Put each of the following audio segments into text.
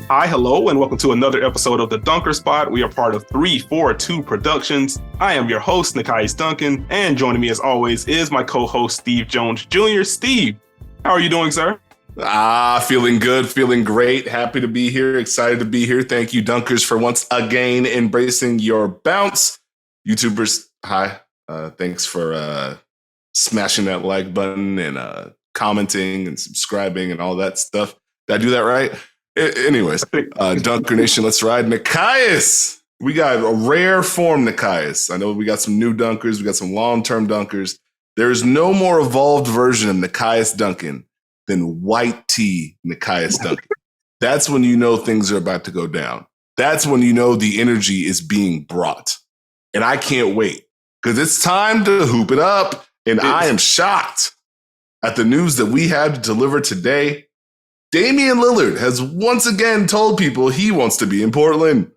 Hi, hello, and welcome to another episode of the Dunker Spot. We are part of 342 Productions. I am your host, Nekias Duncan, and joining me as always is my co-host, Steve Jones Jr. Steve, how are you doing, sir? Feeling good, feeling great. Happy to be here, excited to be here. Thank you, Dunkers, for once again embracing your bounce. YouTubers, hi. Thanks for smashing that like button and commenting and subscribing and all that stuff. Did I do that right? Anyways, Dunker Nation, let's ride. Nekias, we got a rare form, Nekias. I know we got some new dunkers. We got some long-term dunkers. There's no more evolved version of Nekias Duncan than white tea Nekias Duncan. That's when you know things are about to go down. That's when you know the energy is being brought. And I can't wait because it's time to hoop it up. And I am shocked at the news that we had to deliver today. Damian Lillard has once again told people he wants to be in Portland.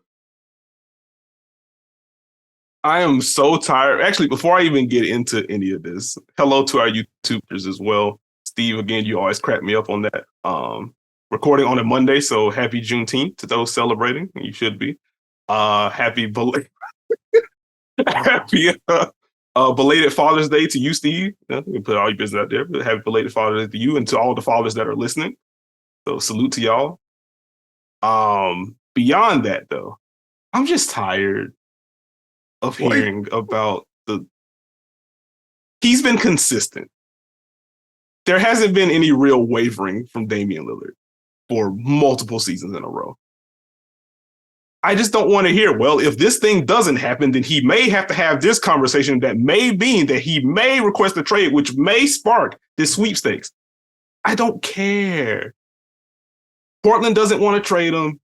I am so tired. Actually, before I even get into any of this, hello to our YouTubers as well. Steve, again, you always crack me up on that. Recording on a Monday, so happy Juneteenth to those celebrating. You should be. Happy belated Father's Day to you, Steve. You can put all your business out there, but happy belated Father's Day to you and to all the fathers that are listening. So salute to y'all. Beyond that, though, I'm just tired of hearing about he's been consistent. There hasn't been any real wavering from Damian Lillard for multiple seasons in a row. I just don't want to hear, well, if this thing doesn't happen, then he may have to have this conversation that may mean that he may request a trade, which may spark this sweepstakes. I don't care. Portland doesn't want to trade him.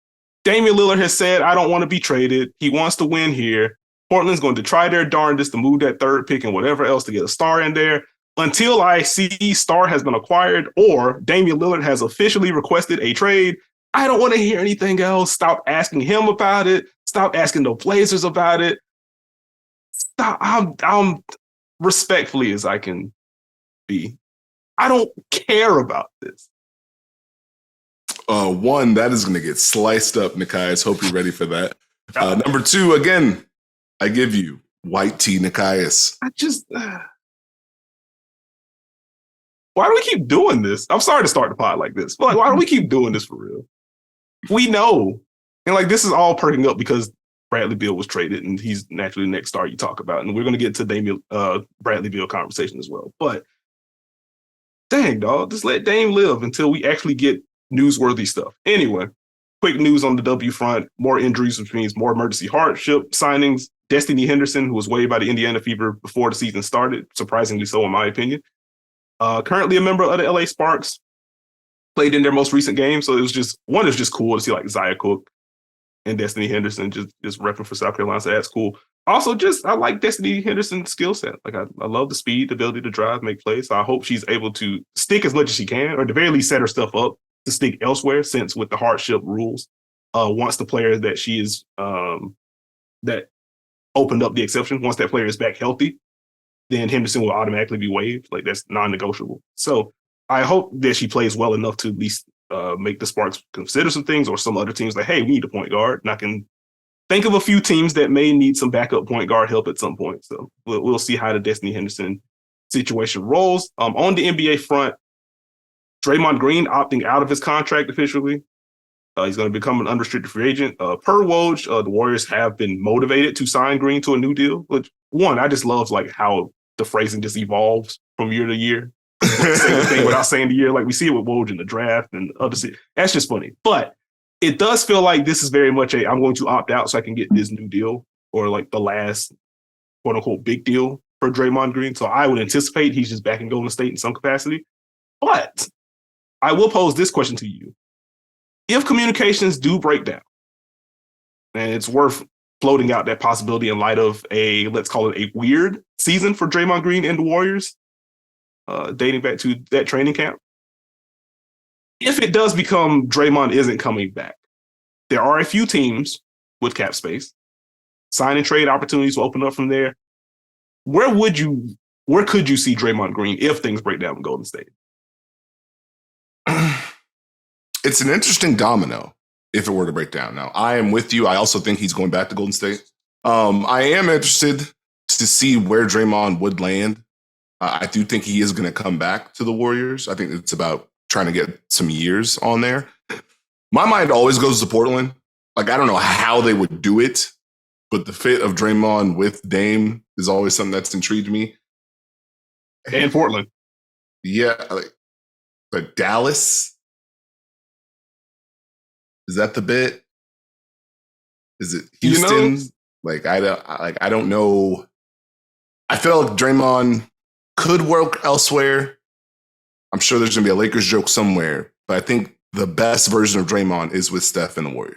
Damian Lillard has said, I don't want to be traded. He wants to win here. Portland's going to try their darndest to move that third pick and whatever else to get a star in there until I see star has been acquired or Damian Lillard has officially requested a trade. I don't want to hear anything else. Stop asking him about it. Stop asking the Blazers about it. Stop. I'm respectfully as I can be. I don't care about this. One, that is going to get sliced up, Nekias. Hope you're ready for that. Number two, again, I give you white tea, Nekias. I just... why do we keep doing this? I'm sorry to start the pod like this, but why do we keep doing this for real? We know. And this is all perking up because Bradley Beal was traded and he's naturally the next star you talk about. And we're going to get to Damian Bradley Beal conversation as well. But dang, dog, just let Dame live until we actually get newsworthy stuff. Anyway, quick news on the W front, more injuries, which means more emergency hardship signings. Destiny Henderson, who was waived by the Indiana Fever before the season started, surprisingly so in my opinion. Currently a member of the LA Sparks, played in their most recent game. So it was just cool to see Zaya Cook and Destiny Henderson just repping for South Carolina. So that's cool. Also, I like Destiny Henderson's skill set. I love the speed, the ability to drive, make plays. So I hope she's able to stick as much as she can, or at the very least set her stuff up to stick elsewhere, since with the hardship rules, once the player that she is that opened up the exception, once that player is back healthy, then Henderson will automatically be waived. That's non-negotiable. So I hope that she plays well enough to at least make the Sparks consider some things, or some other teams hey, we need a point guard. And I can think of a few teams that may need some backup point guard help at some point. So we'll see how the Destiny Henderson situation rolls. On the NBA front, Draymond Green opting out of his contract officially. He's going to become an unrestricted free agent. Per Woj, the Warriors have been motivated to sign Green to a new deal. Which, one, I just love how the phrasing just evolves from year to year. Say the thing without saying the year. We see it with Woj in the draft and other. That's just funny. But it does feel like this is very much I'm going to opt out so I can get this new deal, or the last quote unquote big deal for Draymond Green. So I would anticipate he's just back in Golden State in some capacity. But I will pose this question to you. If communications do break down, and it's worth floating out that possibility in light of let's call it a weird season for Draymond Green and the Warriors, dating back to that training camp. If it does become Draymond isn't coming back, there are a few teams with cap space. Sign and trade opportunities will open up from there. Where could you see Draymond Green if things break down in Golden State? It's an interesting domino. if it were to break down. Now, I am with you. I also think he's going back to Golden State. I am interested to see where Draymond would land. I do think he is going to come back to the Warriors. I think it's about trying to get some years on there. My mind always goes to Portland. Like, I don't know how they would do it, but the fit of Draymond with Dame is always something that's intrigued me. And Portland. Yeah. But Dallas, is that the bit? Is it Houston? I don't know. I feel like Draymond could work elsewhere. I'm sure there's going to be a Lakers joke somewhere, but I think the best version of Draymond is with Steph and the Warriors.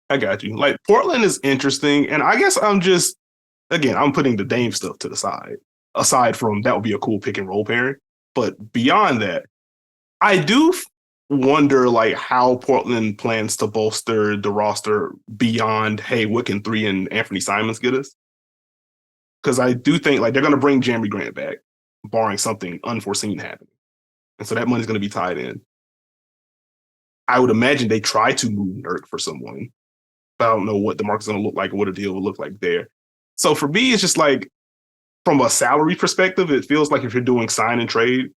I got you. Like, Portland is interesting, and I guess I'm putting the Dame stuff to the side. Aside from that would be a cool pick and roll pairing. But beyond that, I do wonder like how Portland plans to bolster the roster beyond, hey, what can 3 and Anthony Simons get us? Because I do think like they're going to bring Jeremy Grant back, barring something unforeseen happening. And so that money's going to be tied in. I would imagine they try to move Nurk for someone, but I don't know what the market's going to look like or what a deal will look like there. So for me, it's just like, from a salary perspective, it feels like if you're doing sign and trade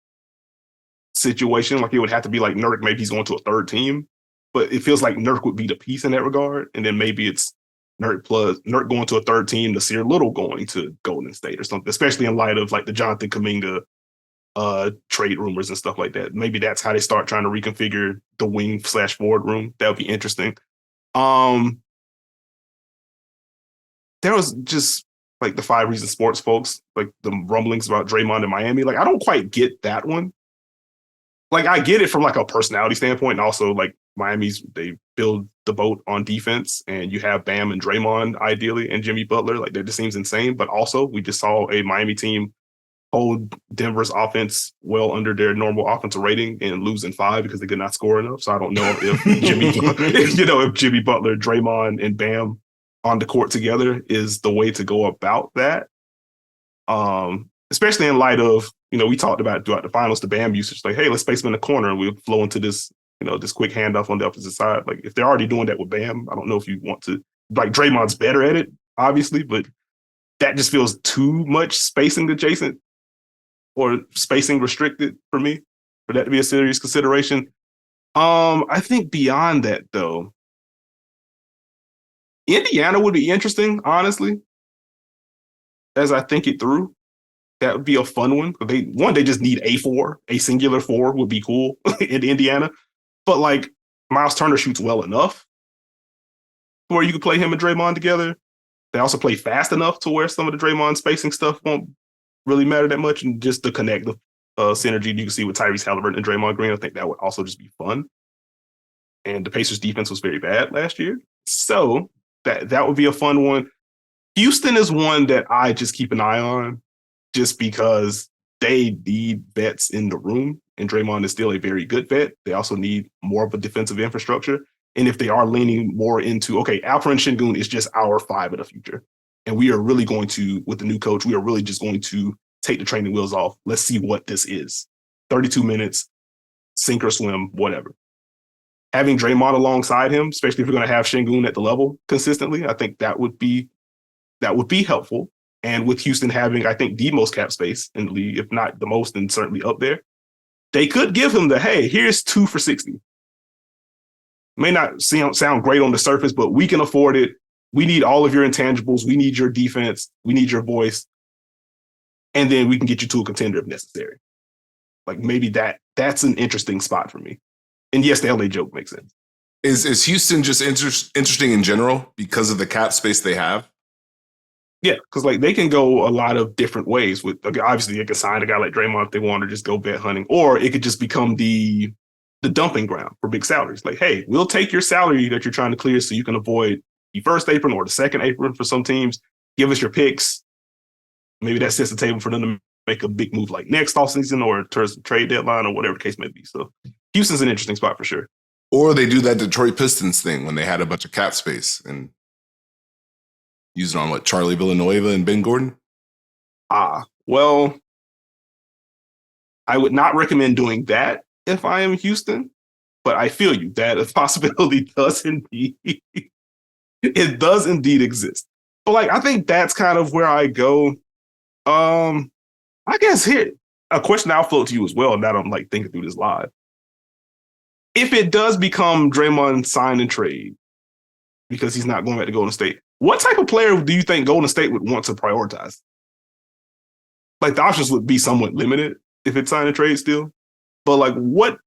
situation, like it would have to be like Nurk, maybe he's going to a third team, but it feels like Nurk would be the piece in that regard. And then maybe it's Nurk going to a third team, Nasir Little going to Golden State or something, especially in light of like the Jonathan Kuminga trade rumors and stuff like that. Maybe that's how they start trying to reconfigure the wing/forward room. That would be interesting. There was just like the 5 Reasons Sports folks, like the rumblings about Draymond in Miami. Like, I don't quite get that one. Like, I get it from like a personality standpoint, and also like they build the boat on defense, and you have Bam and Draymond ideally, and Jimmy Butler. Like, that just seems insane. But also, we just saw a Miami team hold Denver's offense well under their normal offensive rating and lose in 5 because they could not score enough. So I don't know if Jimmy Butler, Draymond, and Bam on the court together is the way to go about that. Especially in light of, we talked about throughout the finals, the Bam usage, like, hey, let's space him in the corner and we'll flow into this, this quick handoff on the opposite side. Like, if they're already doing that with Bam, I don't know if you want to, like, Draymond's better at it, obviously, but that just feels too much spacing adjacent or spacing restricted for me, for that to be a serious consideration. I think beyond that, though, Indiana would be interesting, honestly, as I think it through. That would be a fun one. They just need a singular 4 would be cool in Indiana. But like, Miles Turner shoots well enough where you could play him and Draymond together. They also play fast enough to where some of the Draymond spacing stuff won't really matter that much. And just the connective synergy you can see with Tyrese Halliburton and Draymond Green, I think that would also just be fun. And the Pacers defense was very bad last year. So that would be a fun one. Houston is one that I just keep an eye on just because they need vets in the room, and Draymond is still a very good vet. They also need more of a defensive infrastructure. And if they are leaning more into, okay, Alperen Şengün is just our 5 of the future, and we are really going to, with the new coach, we are really just going to take the training wheels off. Let's see what this is. 32 minutes, sink or swim, whatever. Having Draymond alongside him, especially if you're going to have Şengün at the level consistently, I think that would be helpful. And with Houston having, I think, the most cap space in the league, if not the most, and certainly up there, they could give him hey, here's 2 for 60. May not sound great on the surface, but we can afford it. We need all of your intangibles. We need your defense. We need your voice. And then we can get you to a contender if necessary. Like, maybe that's an interesting spot for me. And yes, the LA joke makes sense. Is Houston just interesting in general because of the cap space they have? Yeah, because like they can go a lot of different ways. With obviously, they can sign a guy like Draymond if they want to just go bet hunting, or it could just become the dumping ground for big salaries. Like, hey, we'll take your salary that you're trying to clear so you can avoid the first apron or the second apron for some teams. Give us your picks. Maybe that sets the table for them to make a big move like next offseason or towards the trade deadline or whatever the case may be. So Houston's an interesting spot for sure. Or they do that Detroit Pistons thing when they had a bunch of cap space and use it on Charlie Villanueva and Ben Gordon? Well, I would not recommend doing that if I am Houston, But I feel you that a possibility does indeed it does indeed exist. But like I think that's kind of where I go. I guess here a question I'll float to you as well. Now that I'm like thinking through this live. If it does become Draymond sign and trade because he's not going back to Golden State, what type of player do you think Golden State would want to prioritize? Like the options would be somewhat limited if it's sign and trade still. But like what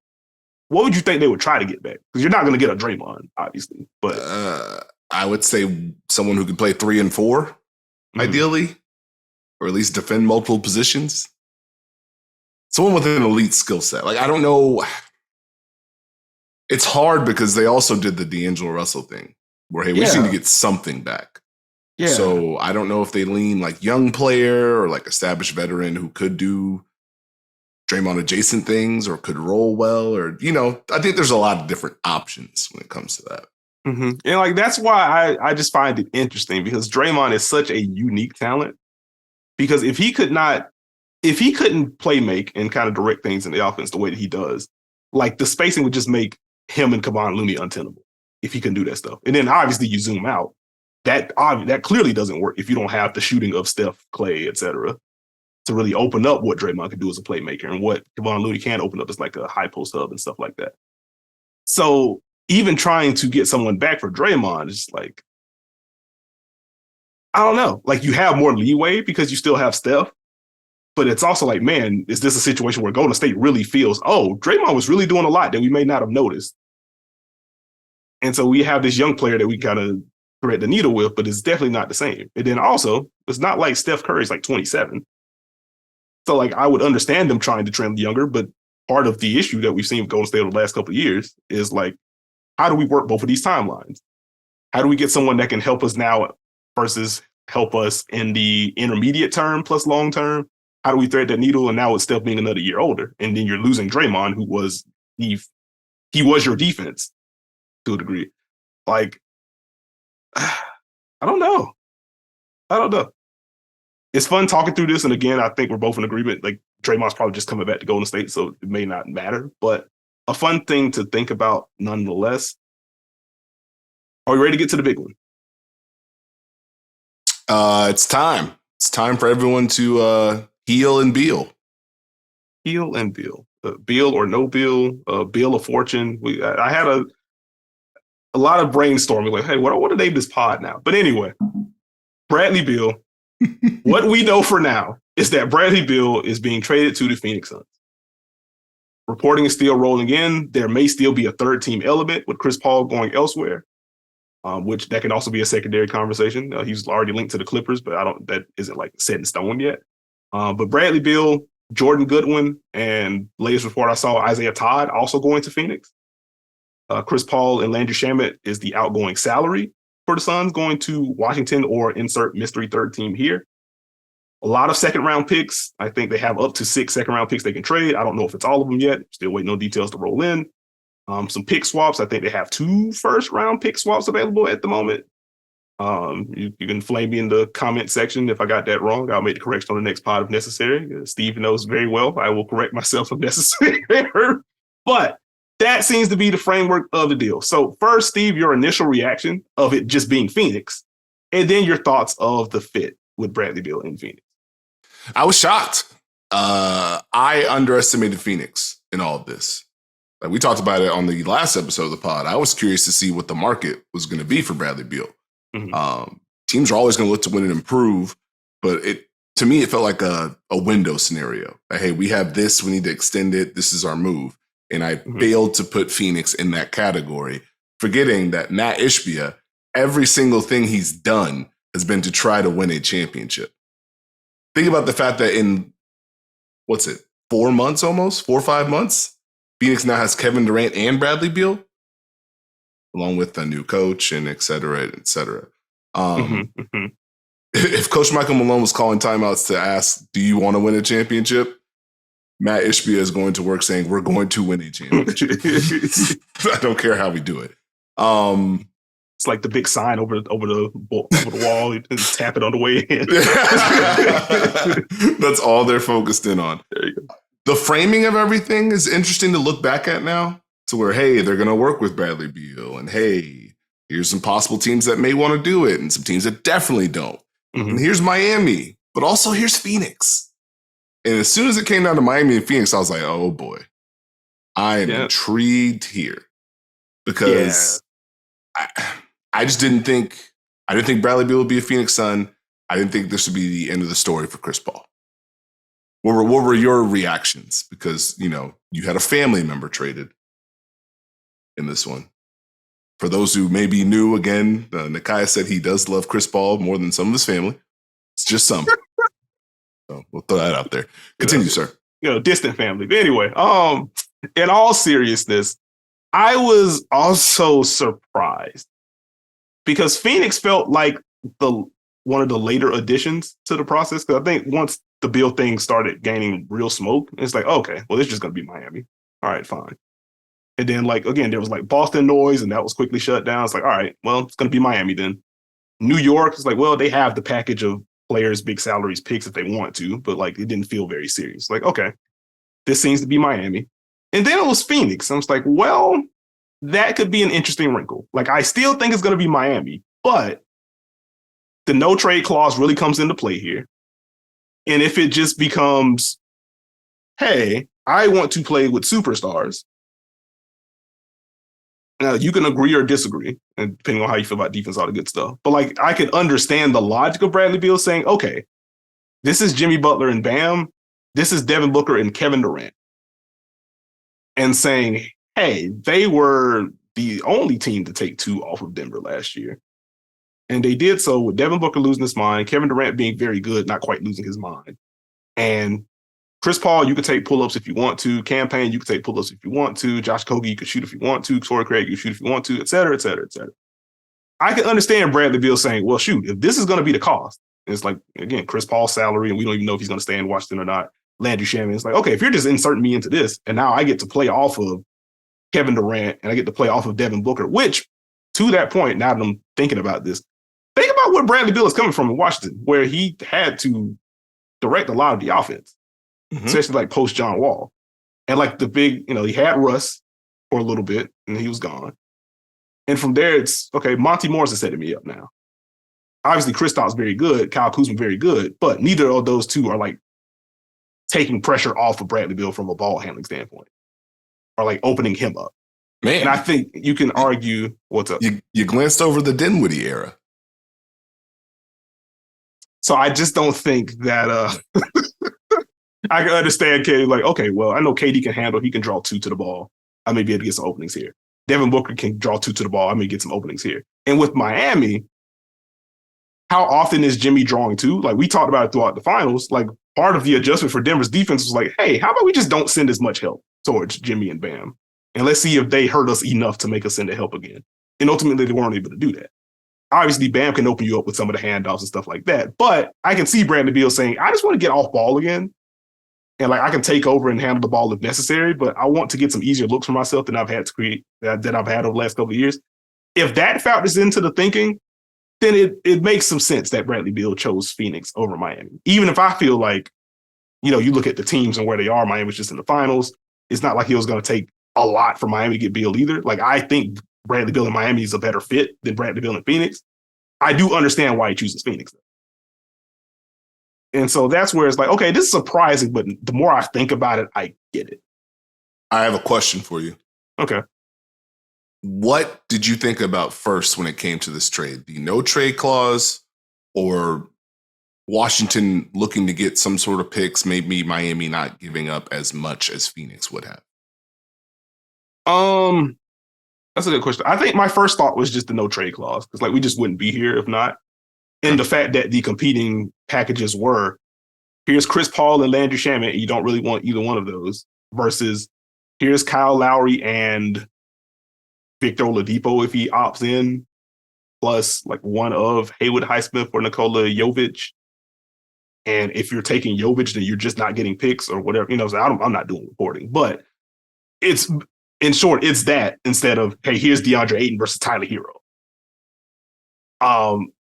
would you think they would try to get back? Because you're not going to get a Draymond, obviously. But I would say someone who could play 3 and 4, ideally, or at least defend multiple positions. Someone with an elite skill set. Like I don't know. It's hard because they also did the D'Angelo Russell thing where, hey, we just need to get something back. Yeah. So I don't know if they lean like young player or like established veteran who could do Draymond adjacent things or could roll well or, I think there's a lot of different options when it comes to that. Mm-hmm. And like, that's why I just find it interesting because Draymond is such a unique talent because if he couldn't play make and kind of direct things in the offense the way that he does, like the spacing would just make him and Kevon Looney untenable if he can do that stuff. And then obviously you zoom out. That clearly doesn't work if you don't have the shooting of Steph, Clay, et cetera, to really open up what Draymond can do as a playmaker and what Kevon Looney can open up as like a high post hub and stuff like that. So even trying to get someone back for Draymond is like, I don't know. Like you have more leeway because you still have Steph, but it's also like, man, is this a situation where Golden State really feels, oh, Draymond was really doing a lot that we may not have noticed. And so we have this young player that we kind of thread the needle with, but it's definitely not the same. And then also, it's not like Steph Curry's like 27. So like I would understand them trying to trend younger, but part of the issue that we've seen with Golden State over the last couple of years is like, how do we work both of these timelines? How do we get someone that can help us now versus help us in the intermediate term plus long term? How do we thread that needle? And now it's Steph being another year older. And then you're losing Draymond, who was he was your defense to a degree. Like, I don't know. It's fun talking through this. And again, I think we're both in agreement. Like Draymond's probably just coming back to Golden State, so it may not matter. But a fun thing to think about nonetheless. Are we ready to get to the big one? It's time. It's time for everyone to heal and Beal. Heal and Beal. Beal or no Beal. Beal of Fortune. I had a lot of brainstorming. Like, hey, what to name this pod now? But anyway, Bradley Beal. What we know for now is that Bradley Beal is being traded to the Phoenix Suns. Reporting is still rolling in. There may still be a third team element with Chris Paul going elsewhere, which that can also be a secondary conversation. He's already linked to the Clippers, but that isn't like set in stone yet. But Bradley Beal, Jordan Goodwin, and latest report I saw, Isaiah Todd also going to Phoenix. Chris Paul and Landry Shamet is the outgoing salary for the Suns going to Washington or insert mystery third team here. A lot of second round picks. I think they have up to 6 second round picks they can trade. I don't know if it's all of them yet. Still waiting on details to roll in. Some pick swaps. I think they have 2 first round pick swaps available at the moment. You can flame me in the comment section if I got that wrong. I'll make the correction on the next pod if necessary. Steve knows very well I will correct myself if necessary. But that seems to be the framework of the deal. So first, Steve, your initial reaction of it just being Phoenix, and then your thoughts of the fit with Bradley Beal in Phoenix. I was shocked. I underestimated Phoenix in all of this. Like we talked about it on the last episode of the pod. I was curious to see what the market was going to be for Bradley Beal. Mm-hmm. Teams are always going to look to win and improve, but to me, it felt like a window scenario. Like, hey, we have this, we need to extend it. This is our move. And I failed to put Phoenix in that category, forgetting that Matt Ishbia, every single thing he's done has been to try to win a championship. Think about the fact that in, 4 months almost? 4 or 5 months? Phoenix now has Kevin Durant and Bradley Beal, along with a new coach and et cetera, et cetera. If Coach Michael Malone was calling timeouts to ask, do you want to win a championship? Matt Ishbia is going to work saying, we're going to win a championship. I don't care how we do it. It's like the big sign over the wall. You just tap it on the way in. That's all they're focused in on. There you go. The framing of everything is interesting to look back at now. to where, hey, they're going to work with Bradley Beal, and hey, here's some possible teams that may want to do it, and some teams that definitely don't. Mm-hmm. And here's Miami, but also here's Phoenix. And as soon as it came down to Miami and Phoenix, I was like, oh boy, I am intrigued here because I just didn't think Bradley Beal would be a Phoenix Sun. I didn't think this would be the end of the story for Chris Paul. What were your reactions? Because, you know, you had a family member traded in this one. For those who may be new, again, Nekias said he does love Chris Paul more than some of his family. It's just some. So we'll throw that out there. Continue, sir. You know, distant family. But anyway, in all seriousness, I was also surprised because Phoenix felt like one of the later additions to the process. Because I think once the Beal thing started gaining real smoke, it's like, okay, well, it's just going to be Miami. All right, fine. And then, like, again, there was like Boston noise, and that was quickly shut down. It's like, all right, well, it's going to be Miami then. New York is like, well, they have the package of players, big salaries, picks if they want to, but like it didn't feel very serious. Like, okay, this seems to be Miami. And then it was Phoenix. I was like, well, that could be an interesting wrinkle. Like, I still think it's going to be Miami, but the no trade clause really comes into play here. And if it just becomes, hey, I want to play with superstars. Now, you can agree or disagree, and depending on how you feel about defense, all the good stuff. But like, I can understand the logic of Bradley Beal saying, okay, this is Jimmy Butler and Bam. This is Devin Booker and Kevin Durant. And saying, hey, they were the only team to take 2 off of Denver last year. And they did so with Devin Booker losing his mind, Kevin Durant being very good, not quite losing his mind. And Chris Paul, you could take pull-ups if you want to. Campaign, you could take pull-ups if you want to. Josh Kogi, you could shoot if you want to. Torrey Craig, you shoot if you want to, et cetera, et cetera, et cetera. I can understand Bradley Beal saying, well, shoot, if this is going to be the cost, it's like, again, Chris Paul's salary, and we don't even know if he's going to stay in Washington or not. Landry Shamet, it's like, okay, if you're just inserting me into this, and now I get to play off of Kevin Durant, and I get to play off of Devin Booker, which, to that point, now that I'm thinking about this, think about where Bradley Beal is coming from in Washington, where he had to direct a lot of the offense. Especially like post John Wall. And like the big, you know, he had Russ for a little bit and he was gone. And from there, it's, okay, Monty Morris is setting me up now. Obviously, Kristaps very good, Kyle Kuzma very good, but neither of those two are like taking pressure off of Bradley Beal from a ball handling standpoint or like opening him up. Man. And I think you can argue, what's up? You glanced over the Dinwiddie era. So I just don't think that I can understand KD, like, okay, well, I know KD can handle, he can draw 2 to the ball. I may be able to get some openings here. Devin Booker can draw 2 to the ball. I may get some openings here. And with Miami, how often is Jimmy drawing 2? Like, we talked about it throughout the finals. Like, part of the adjustment for Denver's defense was like, hey, how about we just don't send as much help towards Jimmy and Bam? And let's see if they hurt us enough to make us send the help again. And ultimately, they weren't able to do that. Obviously, Bam can open you up with some of the handoffs and stuff like that. But I can see Bradley Beal saying, I just want to get off ball again. And like, I can take over and handle the ball if necessary, but I want to get some easier looks for myself than I've had to create, that I've had over the last couple of years. If that factors into the thinking, then it makes some sense that Bradley Beal chose Phoenix over Miami. Even if I feel like, you know, you look at the teams and where they are, Miami was just in the finals. It's not like he was going to take a lot for Miami to get Beal either. Like, I think Bradley Beal in Miami is a better fit than Bradley Beal in Phoenix. I do understand why he chooses Phoenix, though. And so that's where it's like, okay, this is surprising, but the more I think about it, I get it. I have a question for you. Okay. What did you think about first when it came to this trade? The no trade clause or Washington looking to get some sort of picks, maybe Miami not giving up as much as Phoenix would have? That's a good question. I think my first thought was just the no trade clause, because like we just wouldn't be here if not. And the fact that the competing packages were, here's Chris Paul and Landry Shamet, and you don't really want either one of those, versus here's Kyle Lowry and Victor Oladipo if he opts in, plus like one of Haywood Highsmith or Nikola Jovic. And if you're taking Jovic, then you're just not getting picks or whatever. You know, so I'm not doing reporting, but it's, in short, it's that instead of, hey, here's DeAndre Ayton versus Tyler Hero.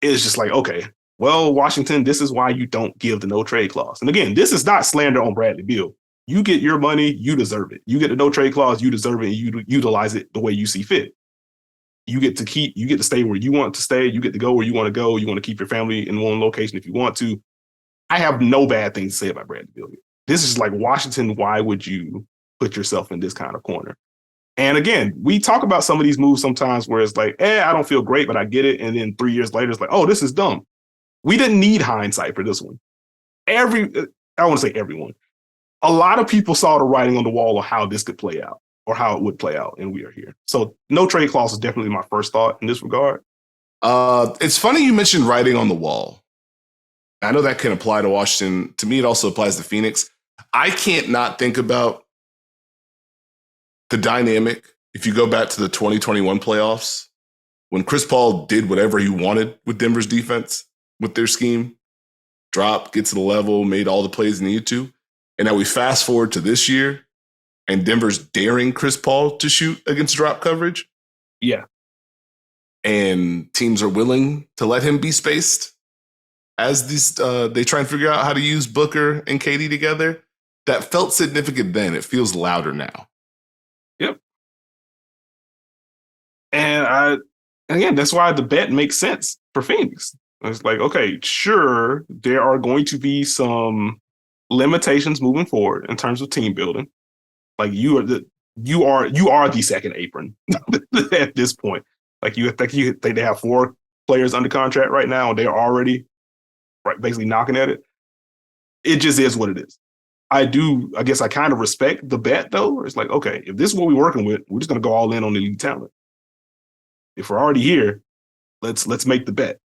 It's just like, okay, well, Washington, this is why you don't give the no trade clause. And again, this is not slander on Bradley Beal. You get your money, you deserve it. You get the no trade clause, you deserve it, and you utilize it the way you see fit. You get to stay where you want to stay. You get to go where you want to go. You want to keep your family in one location if you want to. I have no bad things to say about Bradley Beal. This is like Washington. Why would you put yourself in this kind of corner? And again, we talk about some of these moves sometimes where it's like, I don't feel great, but I get it. And then 3 years later, it's like, oh, this is dumb. We didn't need hindsight for this one. I want to say everyone. A lot of people saw the writing on the wall of how this could play out or how it would play out, and we are here. So no trade clause is definitely my first thought in this regard. It's funny you mentioned writing on the wall. I know that can apply to Washington. To me, it also applies to Phoenix. I can't not think about the dynamic, if you go back to the 2021 playoffs, when Chris Paul did whatever he wanted with Denver's defense, with their scheme, dropped, get to the level, made all the plays he needed to. And now we fast forward to this year, and Denver's daring Chris Paul to shoot against drop coverage. Yeah. And teams are willing to let him be spaced as these they try and figure out how to use Booker and KD together. That felt significant then. It feels louder now. Yep. And again, that's why the bet makes sense for Phoenix. It's like, okay, sure, there are going to be some limitations moving forward in terms of team building. Like you are the second apron at this point. Like you think they have 4 players under contract right now, and they're already basically knocking at it. It just is what it is. I guess I kind of respect the bet though. It's like, okay, if this is what we're working with, we're just gonna go all in on the elite talent. If we're already here, let's make the bet.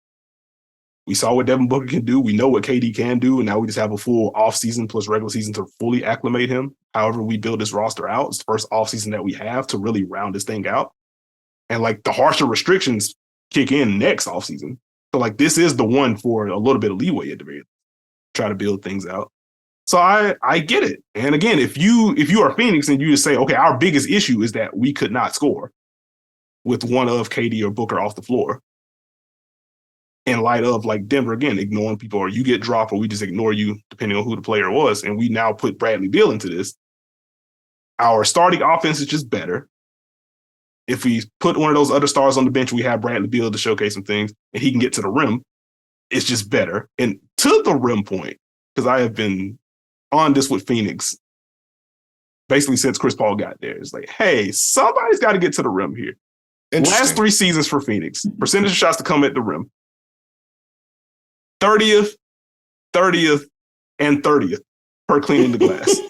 We saw what Devin Booker can do. We know what KD can do. And now we just have a full offseason plus regular season to fully acclimate him. However, we build this roster out. It's the first offseason that we have to really round this thing out. And like the harsher restrictions kick in next offseason. So like this is the one for a little bit of leeway at the very least. Try to build things out. So I get it. And again, if you are Phoenix and you just say, okay, our biggest issue is that we could not score with one of KD or Booker off the floor. In light of like Denver, again, ignoring people, or you get dropped or we just ignore you depending on who the player was. And we now put Bradley Beal into this. Our starting offense is just better. If we put one of those other stars on the bench, we have Bradley Beal to showcase some things and he can get to the rim. It's just better. And to the rim point, because I have been on this with Phoenix basically since Chris Paul got there. It's like, hey, somebody's got to get to the rim here. Last 3 seasons for Phoenix, percentage of shots to come at the rim. 30th, 30th, and 30th per cleaning the glass.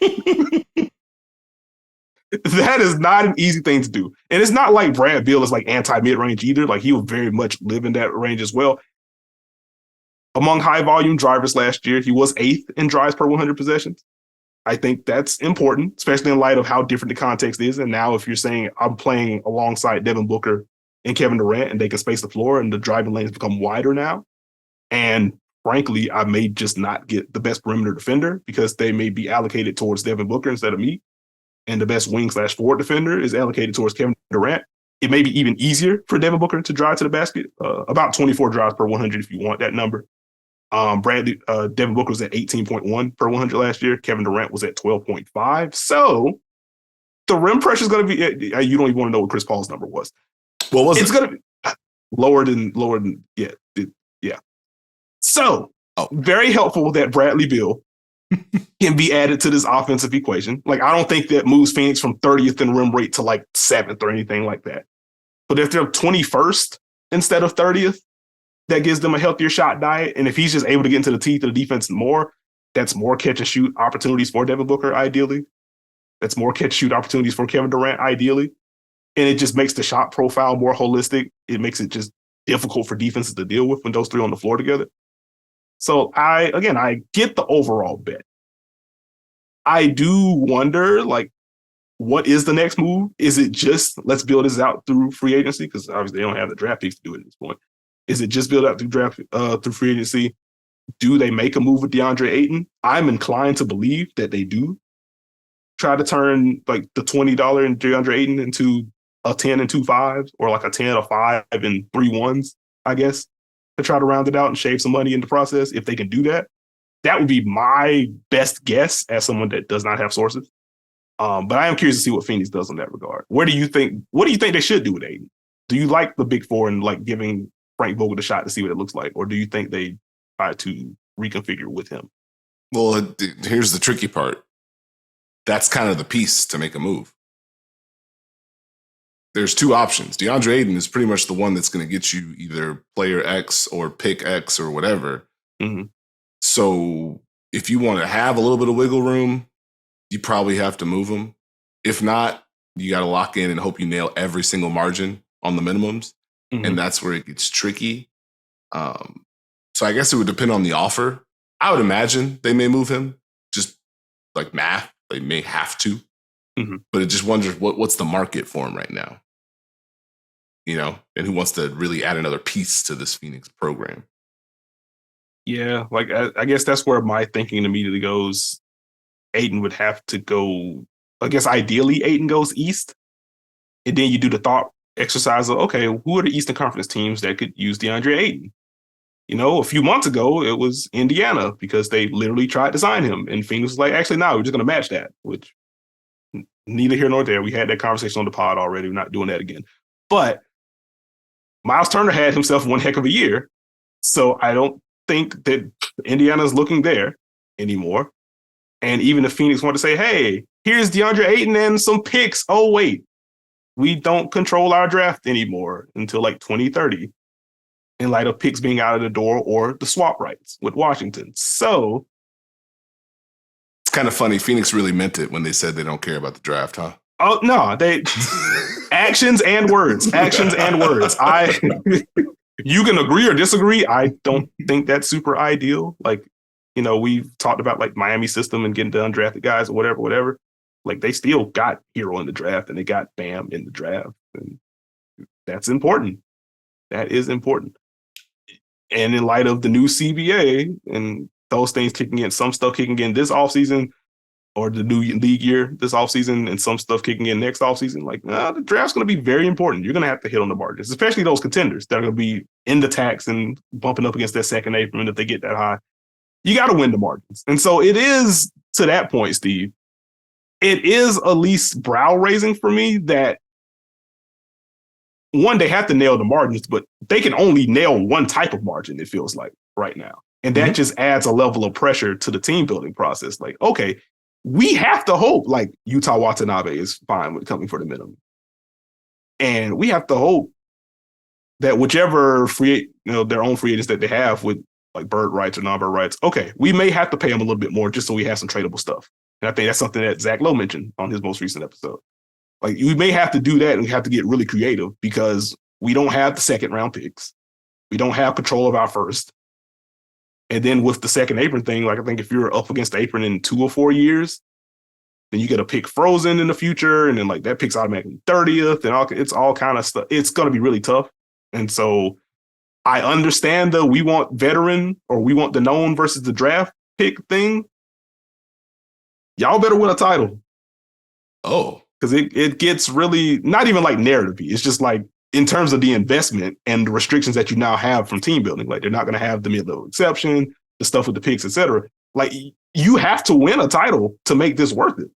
That is not an easy thing to do. And it's not like Brad Beal is like anti-mid-range either. Like he will very much live in that range as well. Among high-volume drivers last year, he was 8th in drives per 100 possessions. I think that's important, especially in light of how different the context is. And now if you're saying I'm playing alongside Devin Booker and Kevin Durant and they can space the floor and the driving lanes become wider now. And frankly, I may just not get the best perimeter defender because they may be allocated towards Devin Booker instead of me. And the best wing/forward defender is allocated towards Kevin Durant. It may be even easier for Devin Booker to drive to the basket, about 24 drives per 100 if you want that number. Devin Booker was at 18.1 per 100 last year. Kevin Durant was at 12.5. So the rim pressure is going to be, you don't even want to know what Chris Paul's number was. What was it? It's going to be lower than, yeah. So very helpful that Bradley Beal can be added to this offensive equation. Like, I don't think that moves Phoenix from 30th in rim rate to like 7th or anything like that. But if they're 21st instead of 30th, that gives them a healthier shot diet. And if he's just able to get into the teeth of the defense more, that's more catch and shoot opportunities for Devin Booker, ideally. That's more catch and shoot opportunities for Kevin Durant, ideally. And it just makes the shot profile more holistic. It makes it just difficult for defenses to deal with when those 3 on the floor together. So I get the overall bet. I do wonder, like, what is the next move? Is it just let's build this out through free agency? Because obviously they don't have the draft picks to do it at this point. Is it just build out through free agency? Do they make a move with DeAndre Ayton? I'm inclined to believe that they do try to turn like the $20 in DeAndre Ayton into a 10 and 2 5s, or like a 10, a 5 and 3 1s, I guess, to try to round it out and shave some money in the process if they can do that. That would be my best guess as someone that does not have sources. But I am curious to see what Phoenix does in that regard. What do you think they should do with Aiden? Do you like the big four and like giving Frank Vogel the shot to see what it looks like? Or do you think they try to reconfigure with him? Well, here's the tricky part. That's kind of the piece to make a move. There's two options. DeAndre Ayton is pretty much the one that's going to get you either player X or pick X or whatever. Mm-hmm. So if you want to have a little bit of wiggle room, you probably have to move him. If not, you got to lock in and hope you nail every single margin on the minimums. Mm-hmm. And that's where it gets tricky. So I guess it would depend on the offer. I would imagine they may move him, just like math. They may have to. Mm-hmm. But it just wonders what's the market for him right now. You know, and who wants to really add another piece to this Phoenix program? Yeah, like I guess that's where my thinking immediately goes. Ayton would have to go, I guess ideally Ayton goes east. And then you do the thought exercise of, okay, who are the Eastern Conference teams that could use DeAndre Ayton? You know, a few months ago, it was Indiana because they literally tried to sign him. And Phoenix was like, actually, no, we're just going to match that, which neither here nor there. We had that conversation on the pod already. We're not doing that again. But Miles Turner had himself one heck of a year. So I don't think that Indiana's looking there anymore. And even if Phoenix want to say, hey, here's DeAndre Ayton and some picks. Oh, wait, we don't control our draft anymore until like 2030 in light of picks being out of the door or the swap rights with Washington. So it's kind of funny. Phoenix really meant it when they said they don't care about the draft, huh? Oh, no, they actions and words. You can agree or disagree. I don't think that's super ideal. Like, you know, we've talked about like Miami system and getting the undrafted guys or whatever. Like they still got Hero in the draft and they got Bam in the draft. And that's important. That is important. And in light of the new CBA and those things kicking in, some stuff kicking in this offseason or the new league year this offseason and some stuff kicking in next offseason, like the draft's going to be very important. You're going to have to hit on the margins, especially those contenders that are going to be in the tax and bumping up against that second apron if they get that high. You got to win the margins. And so it is, to that point, Steve, it is at least brow-raising for me that, one, they have to nail the margins, but they can only nail one type of margin, it feels like, right now. And that just adds a level of pressure to the team-building process. Like, okay, we have to hope, like, Utah Watanabe is fine with coming for the minimum. And we have to hope that whichever their own free agents that they have with, like, bird rights or non-bird rights, okay, we may have to pay them a little bit more just so we have some tradable stuff. And I think that's something that Zach Lowe mentioned on his most recent episode. Like, we may have to do that and we have to get really creative because we don't have the second round picks. We don't have control of our first. And then with the second apron thing, like, I think if you're up against the apron in 2 or 4 years, then you get a pick frozen in the future. And then, like, that pick's automatically 30th and it's all kind of stuff. It's going to be really tough. And so I understand we want veteran or we want the known versus the draft pick thing. Y'all better win a title. Oh. Because it gets really, not even like narrative-y. It's just like in terms of the investment and the restrictions that you now have from team building. Like they're not going to have the mid-level exception, the stuff with the picks, et cetera. Like you have to win a title to make this worth it.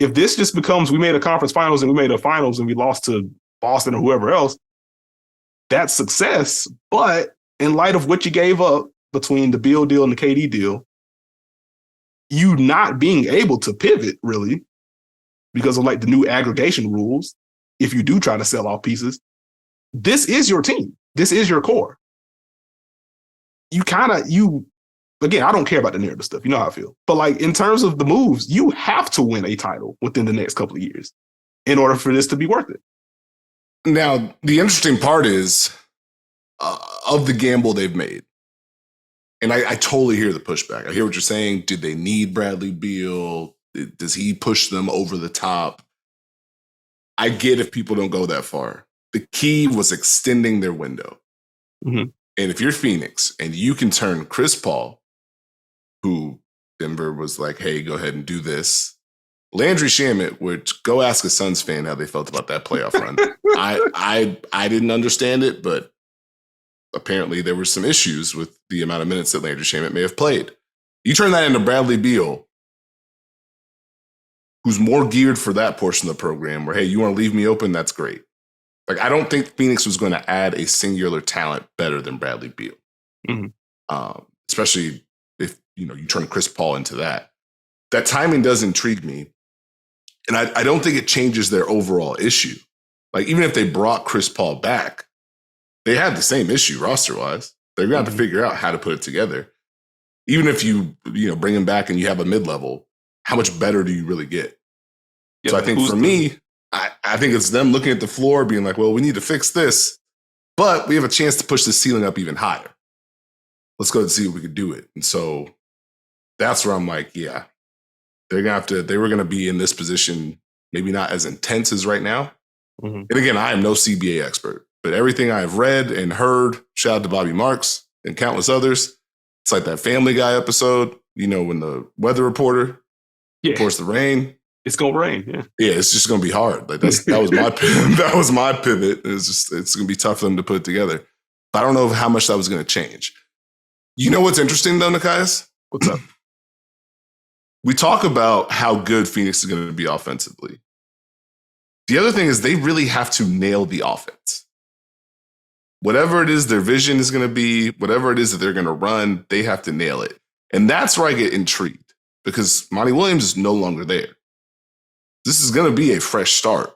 If this just becomes we made a conference finals and we made a finals and we lost to Boston or whoever else, that's success. But in light of what you gave up between the Beal deal and the KD deal, you not being able to pivot really because of like the new aggregation rules, if you do try to sell off pieces, this is your team. This is your core. Again, I don't care about the narrative stuff. You know how I feel. But like in terms of the moves, you have to win a title within the next couple of years in order for this to be worth it. Now, the interesting part is of the gamble they've made. And I totally hear the pushback. I hear what you're saying. Did they need Bradley Beal? Does he push them over the top? I get if people don't go that far. The key was extending their window. Mm-hmm. And if you're Phoenix and you can turn Chris Paul, who Denver was like, hey, go ahead and do this. Landry Shamet, which go ask a Suns fan how they felt about that playoff run. I didn't understand it, but apparently there were some issues with the amount of minutes that Landry Shamet may have played. You turn that into Bradley Beal, who's more geared for that portion of the program where, hey, you want to leave me open? That's great. Like, I don't think Phoenix was going to add a singular talent better than Bradley Beal. Especially if, you turn Chris Paul into that. That timing does intrigue me. And I don't think it changes their overall issue. Like, even if they brought Chris Paul back, they have the same issue roster-wise. They're going to have to figure out how to put it together. Even if you bring him back and you have a mid-level, how much better do you really get? Yeah, so I think for me, I think it's them looking at the floor being like, well, we need to fix this, but we have a chance to push the ceiling up even higher. Let's go and see if we could do it. And so that's where I'm like, yeah, they were going to be in this position, maybe not as intense as right now. And again, I am no CBA expert, but everything I've read and heard, shout out to Bobby Marks and countless others, it's like that Family Guy episode, when the weather reporter reports the rain. It's gonna rain, yeah. It's just gonna be hard. Like that was my that was my pivot. It's gonna be tough for them to put it together. But I don't know how much that was gonna change. You know what's interesting though, Nekias? What's up? We talk about how good Phoenix is gonna be offensively. The other thing is they really have to nail the offense. Whatever it is their vision is gonna be, whatever it is that they're gonna run, they have to nail it. And that's where I get intrigued because Monty Williams is no longer there. This is going to be a fresh start.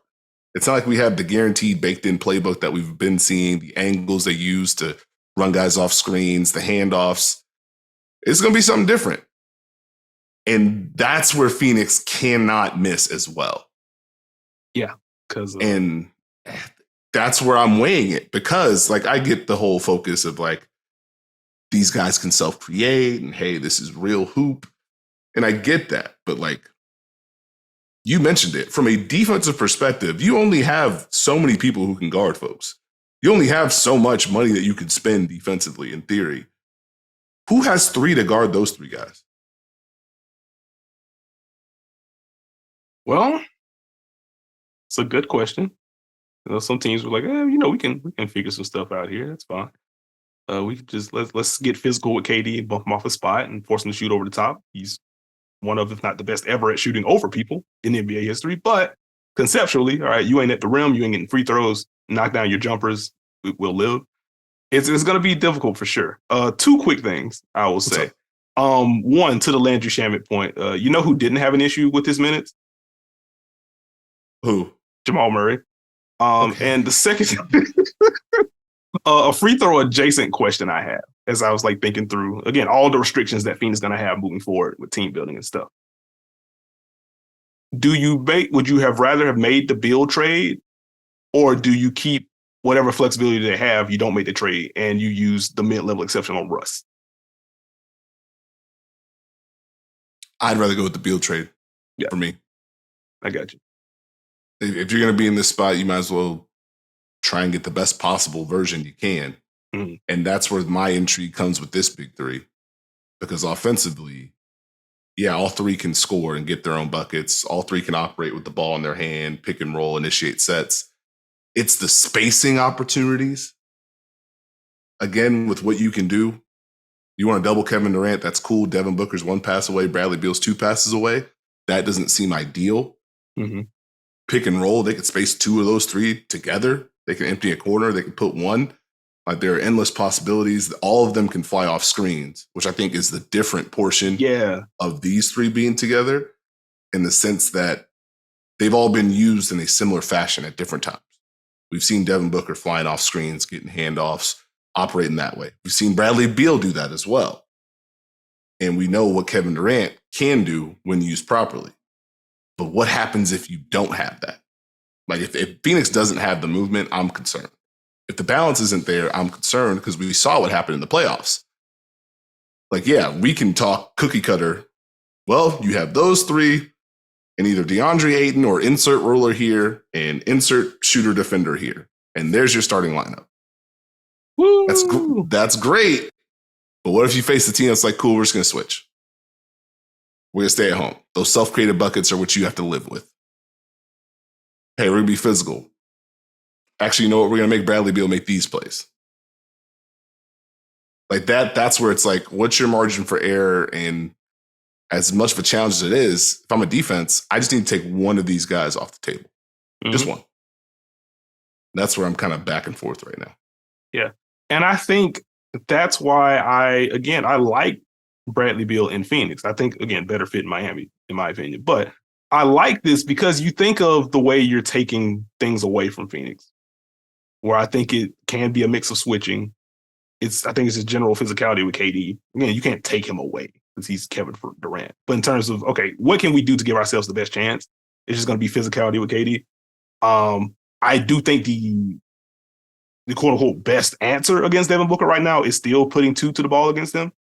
It's not like we have the guaranteed baked-in playbook that we've been seeing, the angles they use to run guys off screens, the handoffs. It's going to be something different. And that's where Phoenix cannot miss as well. Yeah. And that's where I'm weighing it because, I get the whole focus of, these guys can self-create and, hey, this is real hoop. And I get that. But, you mentioned it. From a defensive perspective, you only have so many people who can guard folks. You only have so much money that you can spend defensively, in theory. Who has 3 to guard those 3 guys? Well, it's a good question. Some teams were like, we can figure some stuff out here. That's fine. We can just let's get physical with KD and bump him off a spot and force him to shoot over the top. He's one of, if not the best ever at shooting over people in NBA history. But conceptually, all right, you ain't at the rim, you ain't getting free throws, knock down your jumpers, we'll live. It's going to be difficult for sure. 2 quick things I will say. One, to the Landry Shamet point, you know who didn't have an issue with his minutes? Who? Jamal Murray. Okay. And the second, a free throw adjacent question I have as I was thinking through, again, all the restrictions that Phoenix is going to have moving forward with team building and stuff. Would you have rather have made the Beal trade, or do you keep whatever flexibility they have, you don't make the trade and you use the mid-level exception on Russ? I'd rather go with the Beal trade for me. I got you. If you're going to be in this spot, you might as well try and get the best possible version you can. And that's where my intrigue comes with this big 3. Because offensively, all 3 can score and get their own buckets. All 3 can operate with the ball in their hand, pick and roll, initiate sets. It's the spacing opportunities. Again, with what you can do. You want to double Kevin Durant, that's cool. Devin Booker's 1 pass away. Bradley Beal's 2 passes away. That doesn't seem ideal. Pick and roll, they could space 2 of those 3 together. They can empty a corner. They can put 1. There are endless possibilities. All of them can fly off screens, which I think is the different portion of these 3 being together in the sense that they've all been used in a similar fashion at different times. We've seen Devin Booker flying off screens, getting handoffs, operating that way. We've seen Bradley Beal do that as well. And we know what Kevin Durant can do when used properly. But what happens if you don't have that? If Phoenix doesn't have the movement, I'm concerned. If the balance isn't there, I'm concerned because we saw what happened in the playoffs. We can talk cookie cutter. Well, you have those 3 and either DeAndre Ayton or insert ruler here and insert shooter defender here. And there's your starting lineup. Woo! That's great. But what if you face the team that's cool, we're just going to switch. We're going to stay at home. Those self-created buckets are what you have to live with. Hey, we're going to be physical. Actually, you know what? We're going to make Bradley Beal make these plays. That's where it's what's your margin for error? And as much of a challenge as it is, if I'm a defense, I just need to take one of these guys off the table. Just one. That's where I'm kind of back and forth right now. Yeah. And I think that's why I like Bradley Beal in Phoenix. I think, again, better fit in Miami, in my opinion. But I like this because you think of the way you're taking things away from Phoenix, where I think it can be a mix of switching. I think it's just general physicality with KD. Again, you can't take him away because he's Kevin for Durant. But in terms of, okay, what can we do to give ourselves the best chance? It's just going to be physicality with KD. I do think the quote unquote best answer against Devin Booker right now is still putting two to the ball against him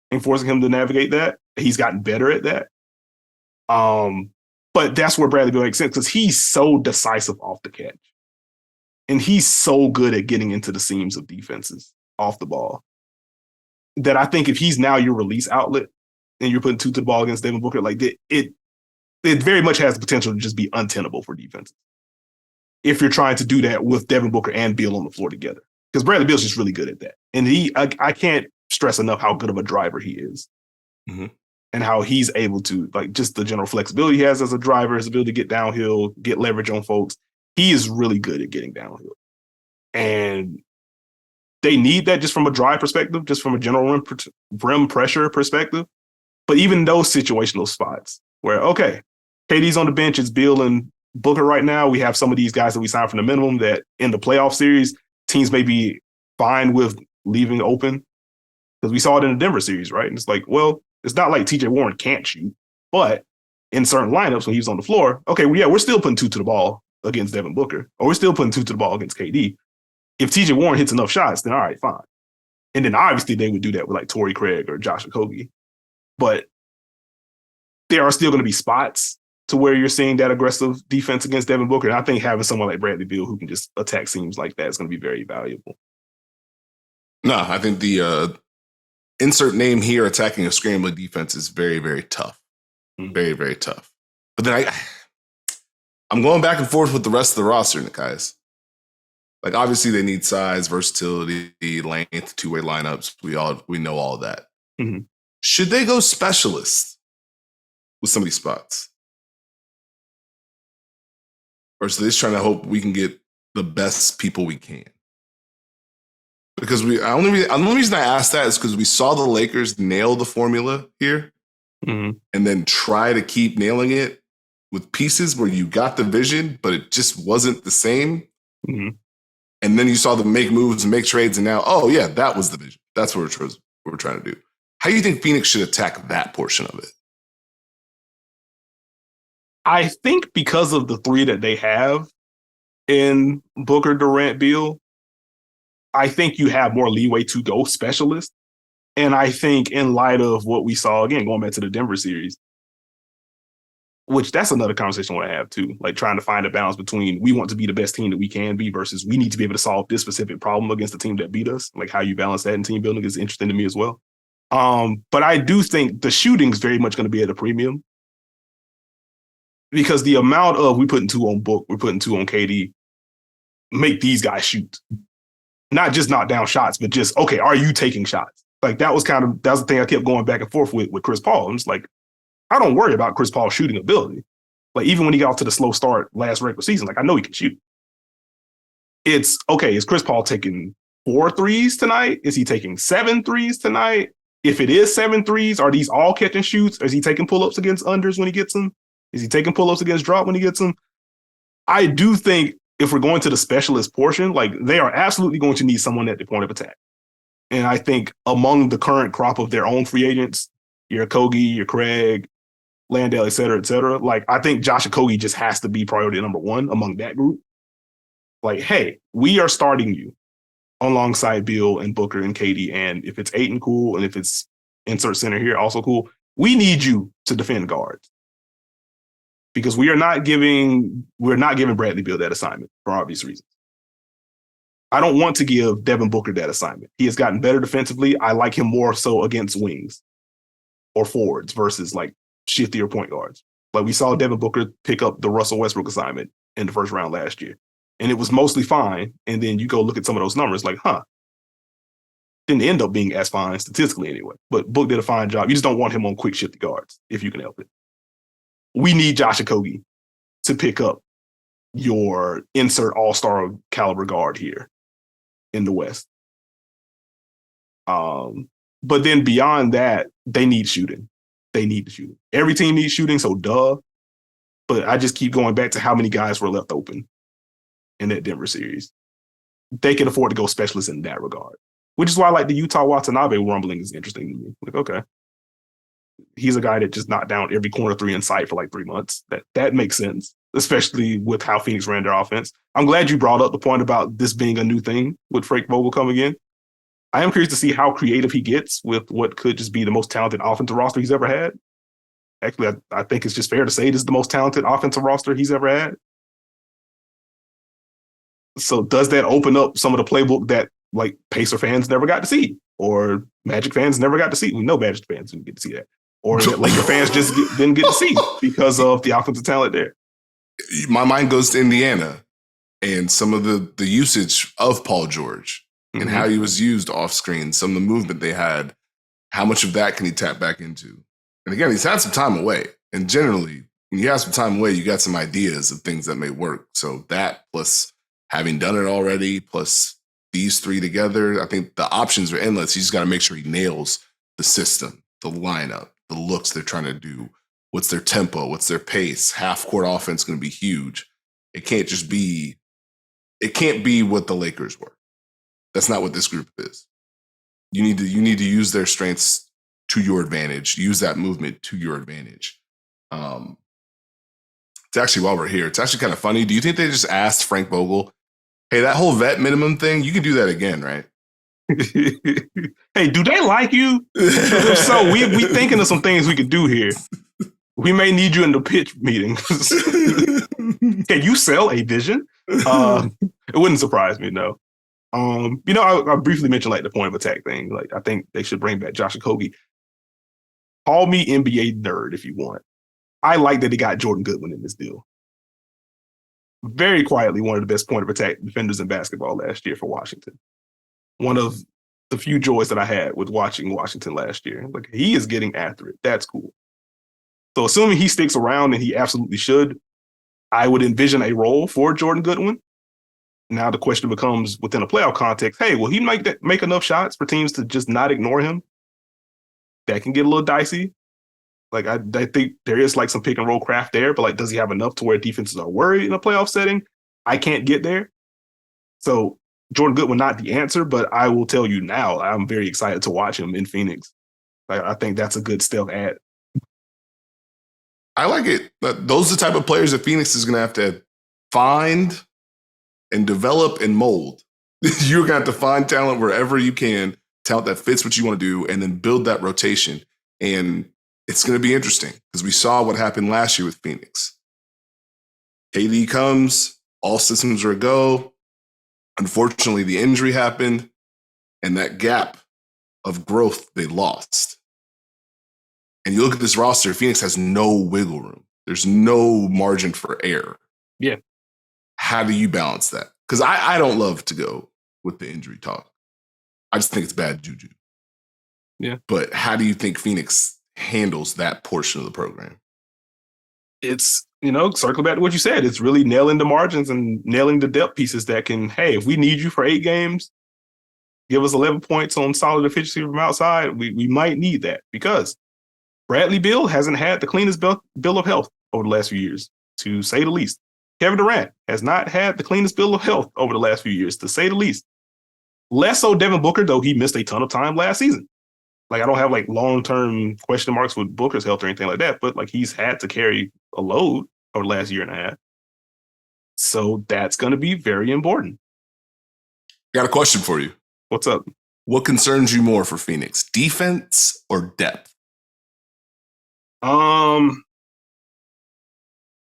and forcing him to navigate that. He's gotten better at that. But that's where Bradley Beal makes sense because he's so decisive off the catch. And he's so good at getting into the seams of defenses off the ball that I think if he's now your release outlet and you're putting two to the ball against Devin Booker, like it very much has the potential to just be untenable for defenses if you're trying to do that with Devin Booker and Beal on the floor together. Because Bradley Beal's just really good at that. And I can't stress enough how good of a driver he is. Mm-hmm. And how he's able to, like, just the general flexibility he has as a driver, his ability to get downhill, get leverage on folks. He is really good at getting downhill. And they need that just from a drive perspective, just from a general rim pressure perspective. But even those situational spots where, okay, KD's on the bench, it's Beal and Booker right now. We have some of these guys that we signed from the minimum that in the playoff series, teams may be fine with leaving open. Because we saw it in the Denver series, right? And it's like, well, it's not like TJ Warren can't shoot, but in certain lineups when he was on the floor, okay, well, yeah, we're still putting two to the ball against Devin Booker, or we're still putting two to the ball against KD. If TJ Warren hits enough shots, then all right, fine. And then obviously they would do that with like Torrey Craig or Josh Okogie. But there are still going to be spots to where you're seeing that aggressive defense against Devin Booker. And I think having someone like Bradley Beal who can just attack seams like that is going to be very valuable. No, I think the insert name here, attacking a scrambling defense, is very, very tough. Mm-hmm. Very, very tough. But then I'm going back and forth with the rest of the roster, Nekias. Like, obviously they need size, versatility, length, two-way lineups. We know all of that. Mm-hmm. Should they go specialist with some of these spots? Or is they just trying to hope we can get the best people we can? Because the only reason I asked that is because we saw the Lakers nail the formula here, mm-hmm. and then try to keep nailing it with pieces where you got the vision, but it just wasn't the same. Mm-hmm. And then you saw them make moves and make trades, and now, oh yeah, that was the vision. That's what we're trying to do. How do you think Phoenix should attack that portion of it? I think because of the three that they have in Booker, Durant, Beal, I think you have more leeway to go specialist. And I think in light of what we saw, again, going back to the Denver series, which that's another conversation I want to have too, like trying to find a balance between we want to be the best team that we can be versus we need to be able to solve this specific problem against the team that beat us. Like how you balance that in team building is interesting to me as well. But I do think the shooting is very much going to be at a premium because the amount of we putting two on Book, we're putting two on KD, make these guys shoot. Not just knock down shots, but just, okay, are you taking shots? Like that was the thing I kept going back and forth with Chris Paul. I'm just like, I don't worry about Chris Paul's shooting ability. Like even when he got off to the slow start last regular season, like I know he can shoot. It's, okay, is Chris Paul taking 4 threes tonight? Is he taking 7 threes tonight? If it is 7 threes, are these all catch and shoots? Is he taking pull-ups against unders when he gets them? Is he taking pull-ups against drop when he gets them? I do think if we're going to the specialist portion, like they are absolutely going to need someone at the point of attack. And I think among the current crop of their own free agents, your Okogie, your Craig, Landale, et cetera, like I think Josh Okogie just has to be priority number one among that group. Like, hey, we are starting you alongside Beal and Booker and KD. And if it's Ayton, cool. And if it's insert center here, also cool. We need you to defend guards. Because we're not giving Bradley Beal that assignment for obvious reasons. I don't want to give Devin Booker that assignment. He has gotten better defensively. I like him more so against wings or forwards versus like shiftier point guards. Like we saw Devin Booker pick up the Russell Westbrook assignment in the first round last year. And it was mostly fine. And then you go look at some of those numbers like, didn't end up being as fine statistically anyway. But Book did a fine job. You just don't want him on quick shifty guards if you can help it. We need Josh Okogie to pick up your insert all-star caliber guard here in the West. But then beyond that, they need shooting. They need shooting. Every team needs shooting, so duh. But I just keep going back to how many guys were left open in that Denver series. They can afford to go specialists in that regard, which is why like the Utah Watanabe rumbling is interesting to me. Like, okay, he's a guy that just knocked down every corner three in sight for like 3 months. That makes sense, especially with how Phoenix ran their offense. I'm glad you brought up the point about this being a new thing with Frank Vogel coming in. I am curious to see how creative he gets with what could just be the most talented offensive roster he's ever had. Actually, I think it's just fair to say this is the most talented offensive roster he's ever had. So does that open up some of the playbook that like Pacer fans never got to see or Magic fans never got to see? We know Magic fans didn't get to see that. Or that Laker fans just didn't get to see because of the offensive talent there. My mind goes to Indiana and some of the usage of Paul George and how he was used off screen, some of the movement they had. How much of that can he tap back into? And again, he's had some time away. And generally, when you have some time away, you got some ideas of things that may work. So that plus having done it already, plus these three together, I think the options are endless. You just got to make sure he nails the system, the lineup, the looks they're trying to do. What's their tempo? What's their pace? Half-court offense going to be huge. It can't be what the Lakers were. That's not what this group is. You need to use their strengths to your advantage. Use that movement to your advantage. It's actually, while we're here, it's actually kind of funny. Do you think they just asked Frank Vogel, hey, that whole vet minimum thing, you can do that again, right? Hey, do they like you? If so, we thinking of some things we could do here. We may need you in the pitch meetings. Can you sell a vision? It wouldn't surprise me, no. I briefly mentioned like the point of attack thing. Like, I think they should bring back Josh Okogie. Call me NBA nerd if you want. I like that he got Jordan Goodwin in this deal. Very quietly, one of the best point of attack defenders in basketball last year for Washington. One of the few joys that I had with watching Washington last year. Like, he is getting after it. That's cool. So assuming he sticks around, and he absolutely should, I would envision a role for Jordan Goodwin. Now the question becomes, within a playoff context, hey, will he make enough shots for teams to just not ignore him? That can get a little dicey. Like, I think there is like some pick and roll craft there, but like, does he have enough to where defenses are worried in a playoff setting? I can't get there. So Jordan Goodwin, not the answer, but I will tell you now, I'm very excited to watch him in Phoenix. I think that's a good stealth ad. I like it. Those are the type of players that Phoenix is going to have to find and develop and mold. You're going to have to find talent wherever you can, talent that fits what you want to do, and then build that rotation. And it's going to be interesting because we saw what happened last year with Phoenix. KD comes, all systems are a go. Unfortunately, the injury happened, and that gap of growth they lost. And you look at this roster, Phoenix has no wiggle room. There's no margin for error. Yeah. How do you balance that? Because I don't love to go with the injury talk. I just think it's bad juju. Yeah. But how do you think Phoenix handles that portion of the program? It's, circle back to what you said. It's really nailing the margins and nailing the depth pieces that can, hey, if we need you for 8 games, give us 11 points on solid efficiency from outside, we might need that because Bradley Beal hasn't had the cleanest bill of health over the last few years, to say the least. Kevin Durant has not had the cleanest bill of health over the last few years, to say the least. Less so Devin Booker, though he missed a ton of time last season. Like, I don't have like long-term question marks with Booker's health or anything like that, but like he's had to carry a load over the last year and a half. So that's going to be very important. Got a question for you. What's up? What concerns you more for Phoenix, defense or depth?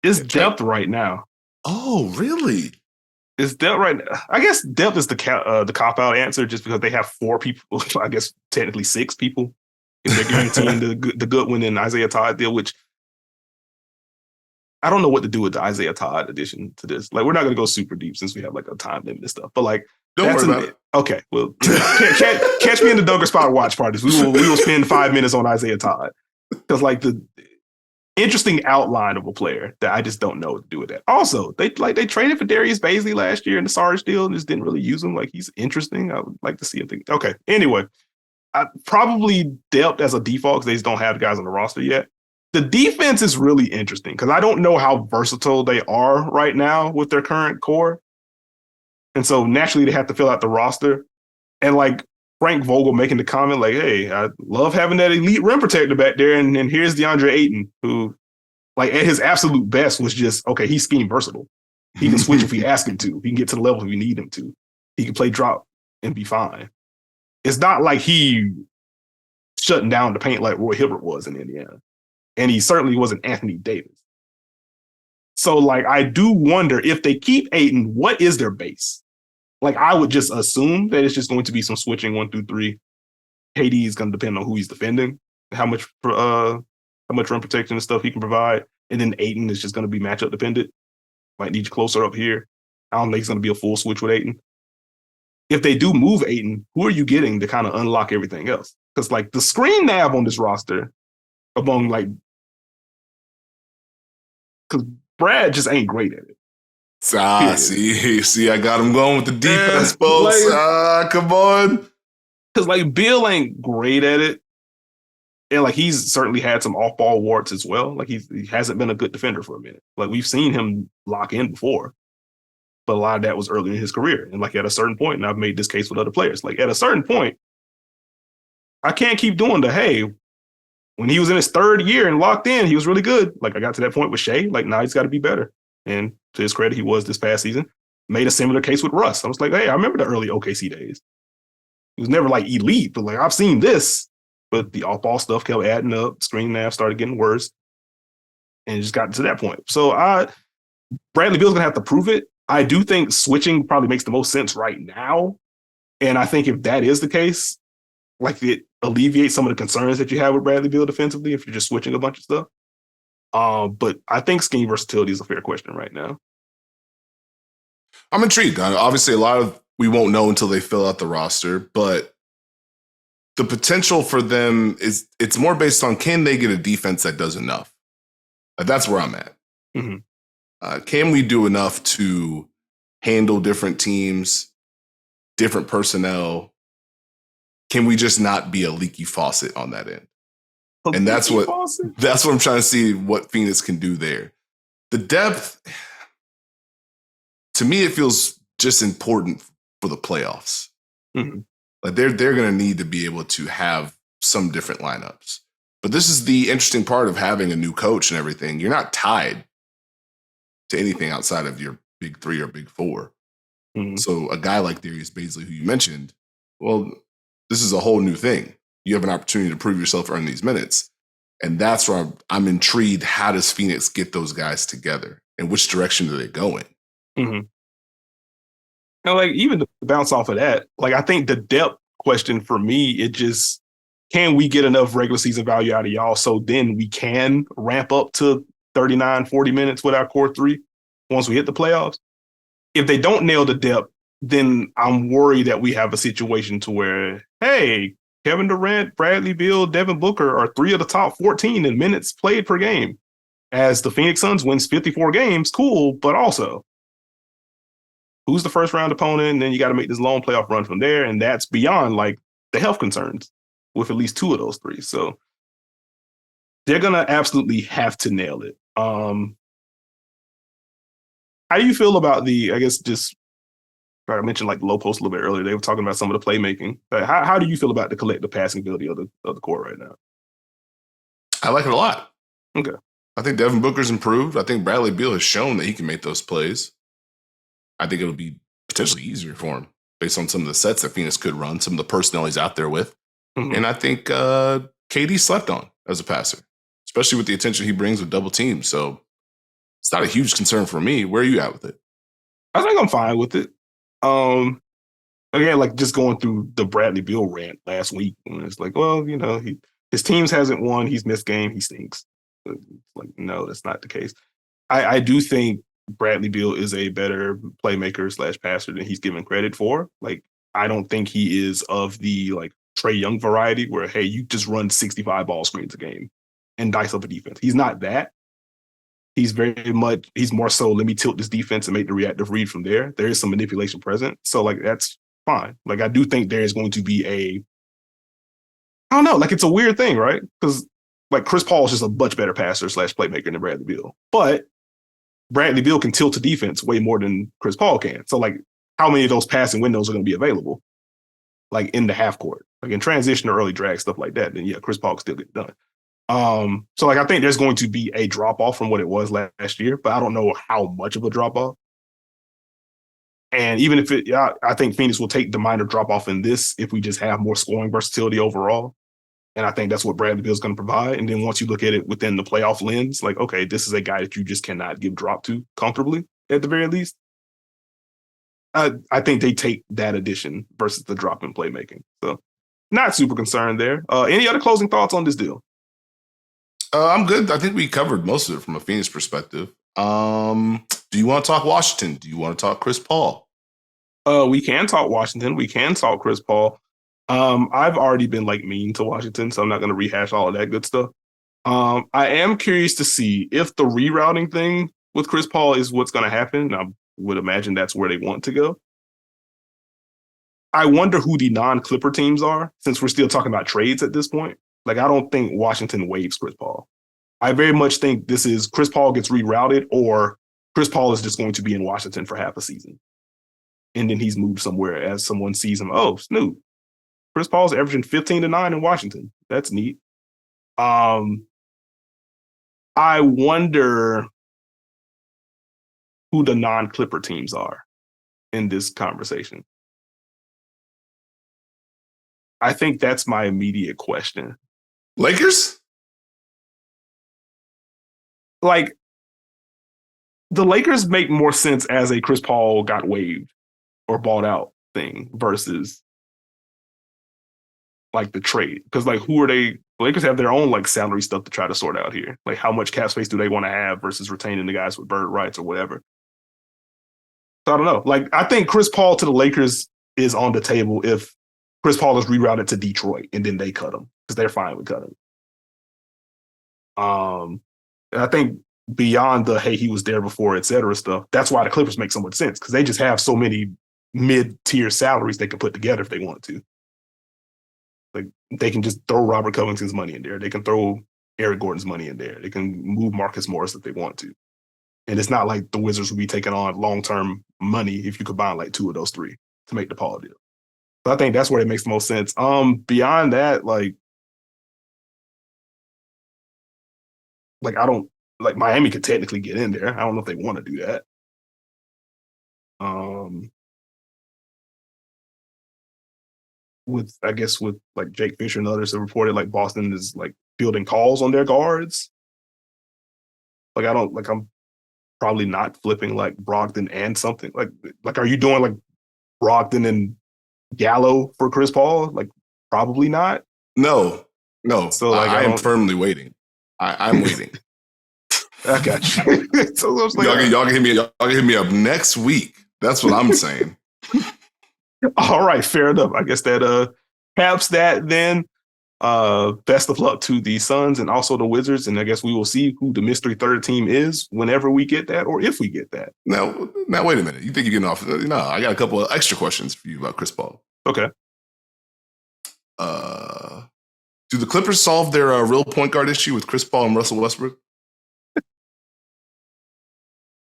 It's depth right now. Oh, really? It's depth right now. I guess depth is the cop-out answer just because they have 4 people, I guess technically 6 people. If they're guaranteeing the Goodwin and Isaiah Todd deal, which I don't know what to do with the Isaiah Todd addition to this. Like, we're not going to go super deep since we have like a time limit and stuff. But like, Don't worry about it. Okay, well, catch me in the Dunker Spot watch parties. We will spend 5 minutes on Isaiah Todd because like the interesting outline of a player that I just don't know what to do with that. Also, they traded for Darius Baisley last year in the Sarge deal and just didn't really use him. Like he's interesting. I would like to see him. Okay, anyway, probably depth as a default because they just don't have the guys on the roster yet. The defense is really interesting because I don't know how versatile they are right now with their current core. And so naturally they have to fill out the roster. And like Frank Vogel making the comment like, hey, I love having that elite rim protector back there. And here's DeAndre Ayton, who like at his absolute best was just, okay, he's scheme versatile. He can switch if we ask him to. He can get to the level if we need him to. He can play drop and be fine. It's not like he shutting down the paint like Roy Hibbert was in Indiana. And he certainly wasn't Anthony Davis. So like, I do wonder if they keep Ayton, what is their base? Like, I would just assume that it's just going to be some switching 1 through 3. KD is going to depend on who he's defending, how much rim protection and stuff he can provide. And then Ayton is just going to be matchup dependent. Might need you closer up here. I don't think it's going to be a full switch with Ayton. If they do move Ayton, who are you getting to kind of unlock everything else? Because like the screen nav on this roster among like, because Brad just ain't great at it. See, I got him going with the defense, folks. Come on. Because like Beal ain't great at it. And like he's certainly had some off-ball warts as well. Like he hasn't been a good defender for a minute. Like we've seen him lock in before. But a lot of that was early in his career. And like at a certain point, and I've made this case with other players, like at a certain point, I can't keep doing when he was in his 3rd year and locked in, he was really good. Like I got to that point with Shea, like now he's got to be better. And to his credit, he was this past season. Made a similar case with Russ. I was like, hey, I remember the early OKC days. He was never like elite, but like I've seen this. But the off-ball stuff kept adding up. Screen nav started getting worse. And it just got to that point. So Bradley Beal's going to have to prove it. I do think switching probably makes the most sense right now. And I think if that is the case, like it alleviates some of the concerns that you have with Bradley Beal defensively if you're just switching a bunch of stuff. But I think scheme versatility is a fair question right now. I'm intrigued. Obviously, a lot of we won't know until they fill out the roster, but the potential for them it's more based on can they get a defense that does enough? That's where I'm at. Mm-hmm. Can we do enough to handle different teams, different personnel? Can we just not be a leaky faucet on that end? And that's what I'm trying to see what Phoenix can do there. The depth, to me, it feels just important for the playoffs. Mm-hmm. Like they're going to need to be able to have some different lineups. But this is the interesting part of having a new coach and everything. You're not tied to anything outside of your big 3 or big 4. Mm-hmm. So a guy like Darius Baisley, who you mentioned, well, this is a whole new thing. You have an opportunity to prove yourself, earn these minutes. And that's where I'm intrigued. How does Phoenix get those guys together? And which direction do they go in? Mm-hmm. And like, even to bounce off of that, like, I think the depth question for me, it just, can we get enough regular season value out of y'all so then we can ramp up to 39, 40 minutes with our core 3 once we hit the playoffs? If they don't nail the depth, then I'm worried that we have a situation to where, hey, Kevin Durant, Bradley Beal, Devin Booker are 3 of the top 14 in minutes played per game. As the Phoenix Suns wins 54 games, cool, but also, who's the first round opponent? And then you got to make this long playoff run from there. And that's beyond like the health concerns with at least 2 of those 3. So they're going to absolutely have to nail it. How do you feel about I mentioned like low post a little bit earlier. They were talking about some of the playmaking. How do you feel about the collective passing ability of the core right now? I like it a lot. Okay. I think Devin Booker's improved. I think Bradley Beal has shown that he can make those plays. I think it'll be potentially easier for him based on some of the sets that Phoenix could run, some of the personnel he's out there with. Mm-hmm. And I think KD slept on as a passer, especially with the attention he brings with double teams. So it's not a huge concern for me. Where are you at with it? I think I'm fine with it. Again, like just going through the Bradley Beal rant last week, and it's like, well, you know, his teams hasn't won, he's missed game, he stinks. It's like, no, that's not the case. I do think Bradley Beal is a better playmaker / passer than he's given credit for. Like, I don't think he is of the like Trae Young variety where, hey, you just run 65 ball screens a game and dice up a defense. He's not that. He's more so, let me tilt this defense and make the reactive read from there. There is some manipulation present. So, like, that's fine. Like, I do think there is going to be I don't know, like, it's a weird thing, right? Because, like, Chris Paul is just a much better passer / playmaker than Bradley Beal. But Bradley Beal can tilt a defense way more than Chris Paul can. So, like, how many of those passing windows are going to be available? Like, in the half court, like in transition or early drag, stuff like that, then yeah, Chris Paul can still get it done. So like I think there's going to be a drop off from what it was last year, but I don't know how much of a drop off. And even if I think Phoenix will take the minor drop off in this if we just have more scoring versatility overall. And I think that's what Bradley Beal is going to provide. And then once you look at it within the playoff lens, like, okay, this is a guy that you just cannot give drop to comfortably at the very least. I think they take that addition versus the drop in playmaking. So not super concerned there. Any other closing thoughts on this deal? I'm good. I think we covered most of it from a Phoenix perspective. Do you want to talk Washington? Do you want to talk Chris Paul? We can talk Washington. We can talk Chris Paul. I've already been like mean to Washington, so I'm not going to rehash all of that good stuff. I am curious to see if the rerouting thing with Chris Paul is what's going to happen. I would imagine that's where they want to go. I wonder who the non-Clipper teams are, since we're still talking about trades at this point. Like, I don't think Washington waives Chris Paul. I very much think this is Chris Paul gets rerouted, or Chris Paul is just going to be in Washington for half a season. And then he's moved somewhere as someone sees him. Oh, Snoop. Chris Paul's averaging 15-9 in Washington. That's neat. I wonder who the non-Clipper teams are in this conversation. I think that's my immediate question. Lakers? Like, the Lakers make more sense as a Chris Paul got waived or bought out thing versus like the trade. Because like, who are they? The Lakers have their own like salary stuff to try to sort out here. Like, how much cap space do they want to have versus retaining the guys with bird rights or whatever? So I don't know. Like, I think Chris Paul to the Lakers is on the table if Chris Paul is rerouted to Detroit and then they cut him because they're fine with cutting. And I think beyond the, hey, he was there before, et cetera stuff, that's why the Clippers make so much sense because they just have so many mid-tier salaries they can put together if they want to. Like, they can just throw Robert Covington's money in there. They can throw Eric Gordon's money in there. They can move Marcus Morris if they want to. And it's not like the Wizards will be taking on long-term money if you combine like two of those three to make the Paul deal. So I think that's where it makes the most sense. Beyond that, like I don't like Miami could technically get in there. I don't know if they want to do that. With like Jake Fisher and others have reported like Boston is like fielding calls on their guards. Like I'm probably not flipping like Brogdon and something. Like are you doing like Brogdon and Gallo for Chris Paul? Like probably not. No. So like I am firmly waiting. I'm waiting. I got you. So I was like, y'all can hit me up next week. That's what I'm saying. All right, fair enough. I guess that caps that then. Best of luck to the Suns and also the Wizards, and I guess we will see who the mystery third team is whenever we get that, or if we get that. Now wait a minute. You think you're getting off? No, I got a couple of extra questions for you about Chris Paul. Okay. Do the Clippers solve their real point guard issue with Chris Paul and Russell Westbrook?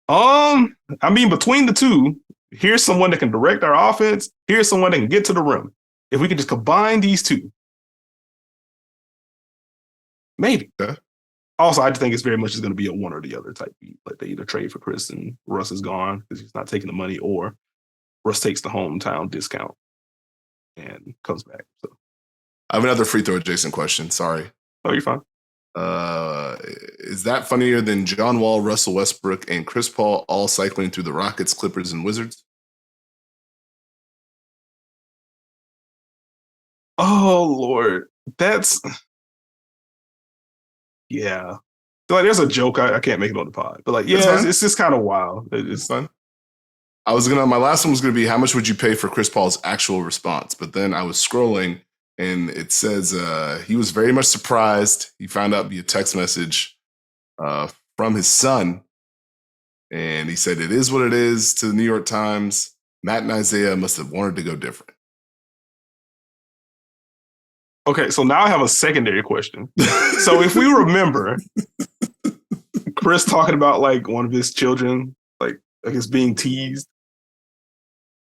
I mean, between the two, here's someone that can direct our offense. Here's someone that can get to the rim. If we could just combine these two, maybe. Okay. Also, I just think it's very much going to be a one or the other type beat. Like they either trade for Chris and Russ is gone because he's not taking the money, or Russ takes the hometown discount and comes back. So I have another free throw adjacent question. Sorry. Oh, you're fine. Is that funnier than John Wall, Russell Westbrook, and Chris Paul all cycling through the Rockets, Clippers, and Wizards? Oh, Lord. That's... Yeah. Like, there's a joke. I can't make it on the pod, but like, yeah, it's just kind of wild. It's fun. My last one was gonna be how much would you pay for Chris Paul's actual response? But then I was scrolling and it says he was very much surprised. He found out via text message from his son, and he said it is what it is to the New York Times. Matt and Isaiah must have wanted to go different. Okay, so now I have a secondary question. So if we remember, Chris talking about like one of his children, like I guess being teased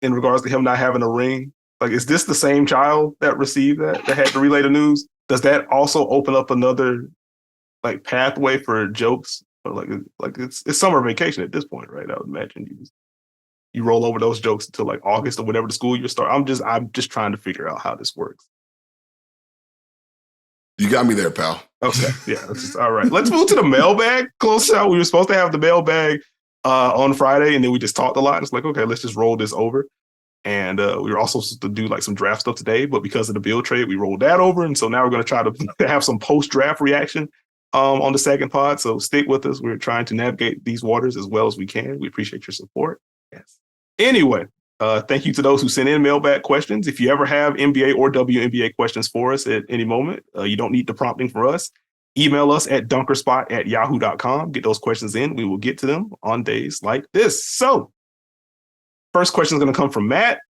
in regards to him not having a ring. Like, is this the same child that received that had to relay the news? Does that also open up another like pathway for jokes? Or like it's summer vacation at this point, right? I would imagine you roll over those jokes until like August or whatever the school year start. I'm just trying to figure out how this works. You got me there, pal. Okay, yeah, all right. Let's move to the mailbag. Close out. We were supposed to have the mailbag on Friday, and then we just talked a lot. And it's like, okay, let's just roll this over. And we were also supposed to do like some draft stuff today, but because of the Beal trade, we rolled that over. And so now we're going to try to have some post-draft reaction on the second pod. So stick with us. We're trying to navigate these waters as well as we can. We appreciate your support. Yes. Anyway, thank you to those who sent in mailbag questions. If you ever have NBA or WNBA questions for us at any moment, you don't need the prompting for us. Email us at dunkerspot@yahoo.com. Get those questions in. We will get to them on days like this. So first question is going to come from Matt.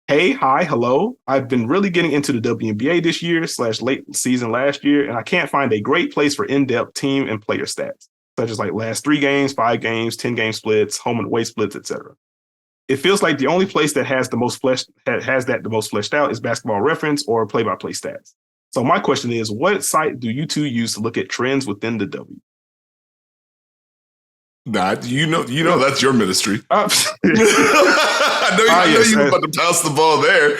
Hey, hi, hello. I've been really getting into the WNBA this year / late season last year, and I can't find a great place for in-depth team and player stats, such as like last 3 games, 5 games, 10-game splits, home and away splits, etc. It feels like the only place that has the most fleshed out is Basketball Reference or play-by-play stats. So my question is, what site do you two use to look at trends within the W? Nah, you know that's your ministry. I know you were about to pass the ball there.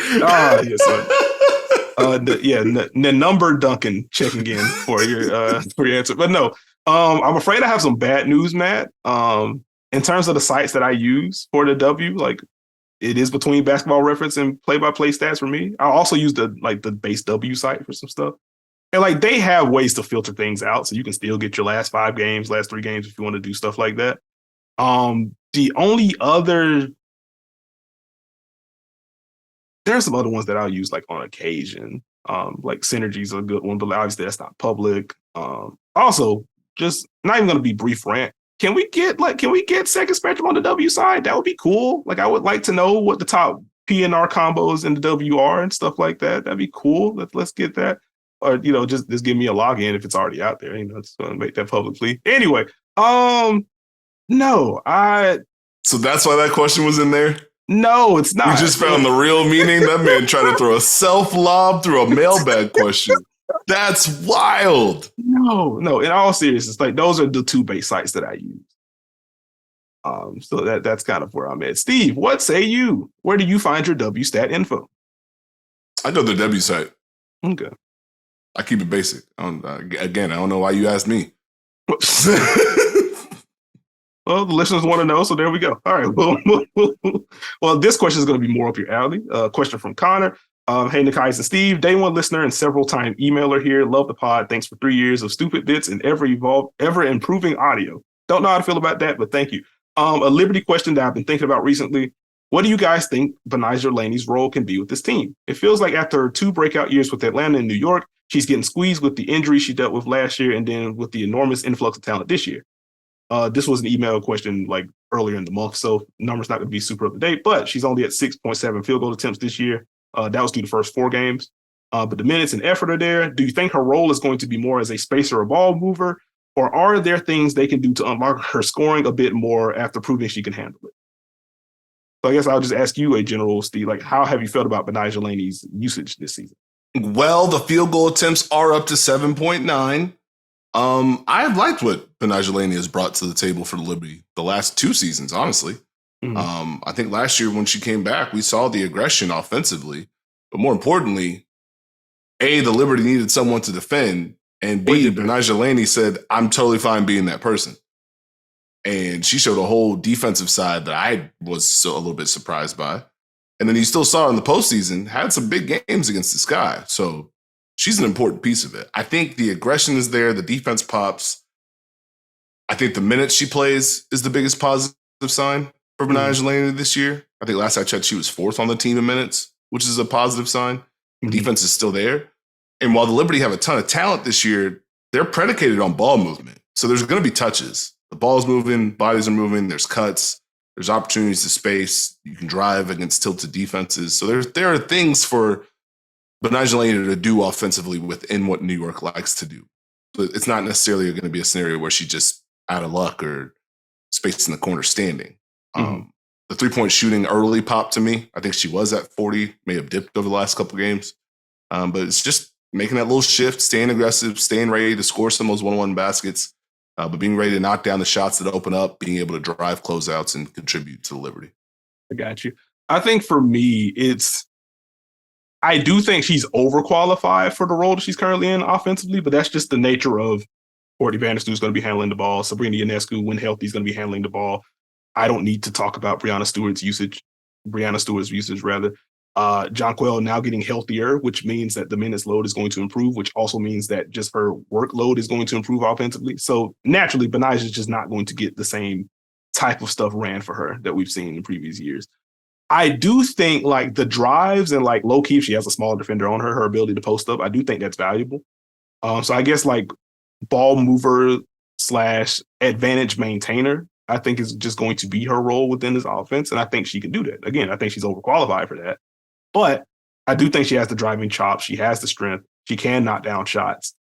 The number Duncan checking in for your answer. But no, I'm afraid I have some bad news, Matt. In terms of the sites that I use for the W, like it is between Basketball Reference and play-by-play stats for me. I also use the base W site for some stuff. And like they have ways to filter things out, so you can still get your last 5 games, last 3 games if you want to do stuff like that. The only other, there are some other ones that I'll use like on occasion. Like Synergy's a good one, but obviously that's not public. Also, just not even going to be brief rant. Can we get Second Spectrum on the W side? That would be cool. Like I would like to know what the top PNR combos in the W are and stuff like that. That'd be cool. Let's get that. Or, just give me a login if it's already out there. It's going to make that public plea. Anyway, no, So that's why that question was in there? No, it's not. We just found the real meaning. That man tried to throw a self-lob through a mailbag question. That's wild. No. In all seriousness, like those are the 2 base sites that I use. So that's kind of where I'm at. Steve, what say you? Where do you find your W stat info? I go to the W site. Okay. I keep it basic. Again, I don't know why you asked me. Well, the listeners want to know, so there we go. All right. Well, this question is going to be more up your alley. Question from Connor. Hey, Nekias and Steve, day one listener and several-time emailer here. Love the pod. Thanks for 3 years of stupid bits and ever improving audio. Don't know how to feel about that, but thank you. A Liberty question that I've been thinking about recently. What do you guys think Betnijah Laney's role can be with this team? It feels like after 2 breakout years with Atlanta and New York, she's getting squeezed with the injury she dealt with last year and then with the enormous influx of talent this year. This was an email question like earlier in the month, so numbers not going to be super up to date, but she's only at 6.7 field goal attempts this year. That was through the first 4 games. But the minutes and effort are there. Do you think her role is going to be more as a spacer or ball mover, or are there things they can do to unlock her scoring a bit more after proving she can handle it? So I guess I'll just ask you a general, Steve, like how have you felt about Betnijah Laney's usage this season? Well, the field goal attempts are up to 7.9. I've liked what Betnijah Laney has brought to the table for the Liberty the last 2 seasons, honestly. Mm-hmm. I think last year when she came back, we saw the aggression offensively, but more importantly, A, the Liberty needed someone to defend, and B, Betnijah Laney said, I'm totally fine being that person. And she showed a whole defensive side that I was a little bit surprised by. And then you still saw in the postseason, had some big games against the Sky. So she's an important piece of it. I think the aggression is there. The defense pops. I think the minutes she plays is the biggest positive sign for Betnijah Laney this year. I think last I checked, she was 4th on the team in minutes, which is a positive sign. Mm-hmm. Defense is still there. And while the Liberty have a ton of talent this year, they're predicated on ball movement. So there's going to be touches. The ball's moving, bodies are moving, there's cuts, there's opportunities to space. You can drive against tilted defenses. So there are things for Betnijah Laney to do offensively within what New York likes to do. But it's not necessarily going to be a scenario where she just out of luck or space in the corner standing. Mm-hmm. The 3-point shooting early popped to me. I think she was at 40, may have dipped over the last couple of games. But it's just making that little shift, staying aggressive, staying ready to score some of those one-on-one baskets, but being ready to knock down the shots that open up, being able to drive closeouts and contribute to the Liberty. I got you. I think for me, I do think she's overqualified for the role that she's currently in offensively, but that's just the nature of Courtney Vanderstue is going to be handling the ball. Sabrina Ionescu, when healthy, is going to be handling the ball. I don't need to talk about Breanna Stewart's usage. Jonquel now getting healthier, which means that the minutes load is going to improve, which also means that just her workload is going to improve offensively. So naturally, Betnijah is just not going to get the same type of stuff ran for her that we've seen in previous years. I do think like the drives and like low key, if she has a smaller defender on her ability to post up, I do think that's valuable. So I guess like ball mover / advantage maintainer, I think is just going to be her role within this offense. And I think she can do that. Again, I think she's overqualified for that. But I do think she has the driving chops. She has the strength. She can knock down shots.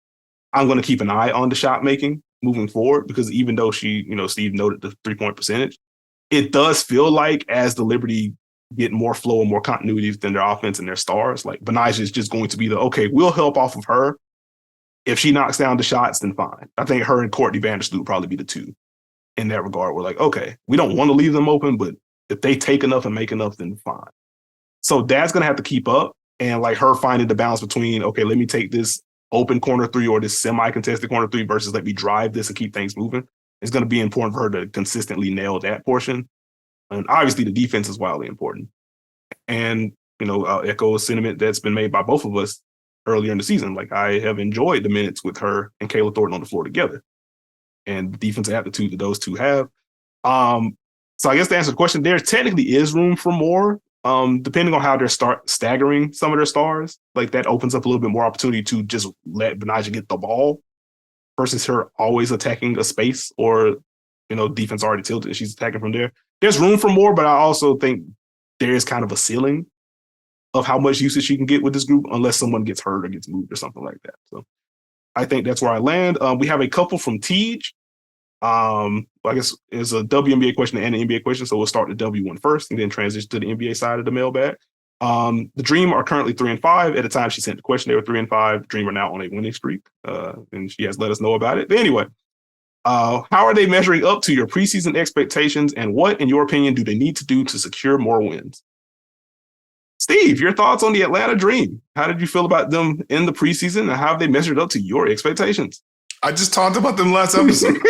I'm going to keep an eye on the shot making moving forward because even though she, Steve noted the 3-point percentage, it does feel like as the Liberty get more flow and more continuity within their offense and their stars, like Betnijah is just going to be we'll help off of her. If she knocks down the shots, then fine. I think her and Courtney Vanderstue would probably be the two in that regard. We're like, okay, we don't want to leave them open, but if they take enough and make enough, then fine. So Dad's going to have to keep up and like her finding the balance between, okay, let me take this open corner 3 or this semi-contested corner 3 versus let me drive this and keep things moving. It's going to be important for her to consistently nail that portion. And obviously the defense is wildly important. And, I'll echo a sentiment that's been made by both of us earlier in the season. Like I have enjoyed the minutes with her and Kayla Thornton on the floor together and the defensive aptitude that those two have. So I guess to answer the question, there technically is room for more. Depending on how they're staggering some of their stars, like that opens up a little bit more opportunity to just let Betnijah get the ball versus her always attacking a space or, defense already tilted and she's attacking from there. There's room for more, but I also think there is kind of a ceiling of how much usage she can get with this group unless someone gets hurt or gets moved or something like that. So I think that's where I land. We have a couple from Tej. I guess it's a WNBA question and an NBA question, so we'll start the W one first and then transition to the NBA side of the mailbag. The Dream are currently 3-5. At the time she sent the question, they were 3-5. Dream are now on a winning streak, and she has let us know about it. But anyway, how are they measuring up to your preseason expectations, and what, in your opinion, do they need to do to secure more wins? Steve, your thoughts on the Atlanta Dream? How did you feel about them in the preseason, and how have they measured up to your expectations? I just talked about them last episode. Again,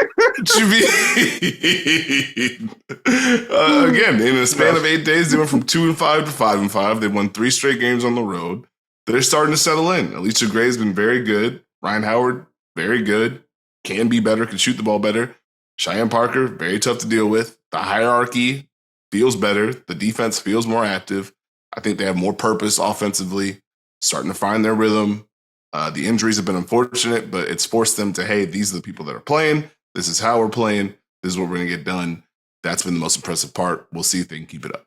in a span of 8 days, they went from 2-5 to 5-5. They won 3 straight games on the road. They're starting to settle in. Alicia Gray's been very good. Ryan Howard, very good. Can be better, can shoot the ball better. Cheyenne Parker, very tough to deal with. The hierarchy feels better. The defense feels more active. I think they have more purpose offensively, starting to find their rhythm. The injuries have been unfortunate, but it's forced them to, hey, these are the people that are playing. This is how we're playing. This is what we're going to get done. That's been the most impressive part. We'll see if they can keep it up.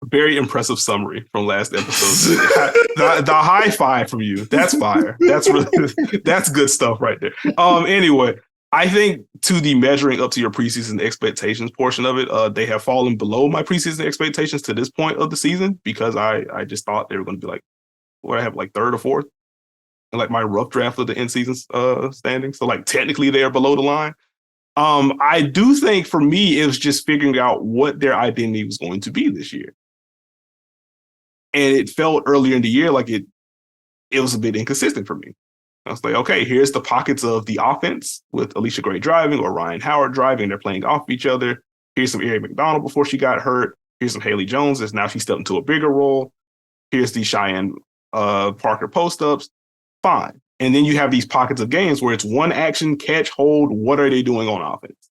Very impressive summary from last episode. the high five from you. That's fire. That's good stuff right there. Anyway, I think to the measuring up to your preseason expectations portion of it, they have fallen below my preseason expectations to this point of the season because I just thought they were going to be like, what I have like 3rd or 4th. And like my rough draft of the end season standing. So like technically they are below the line. I do think for me, it was just figuring out what their identity was going to be this year. And it felt earlier in the year like it was a bit inconsistent for me. I was like, okay, here's the pockets of the offense with Alicia Gray driving or Ryan Howard driving. They're playing off each other. Here's some Ari McDonald before she got hurt. Here's some Haley Jones as now she stepped into a bigger role. Here's the Cheyenne Parker post-ups. Fine. And then you have these pockets of games where it's one action, catch, hold. What are they doing on offense?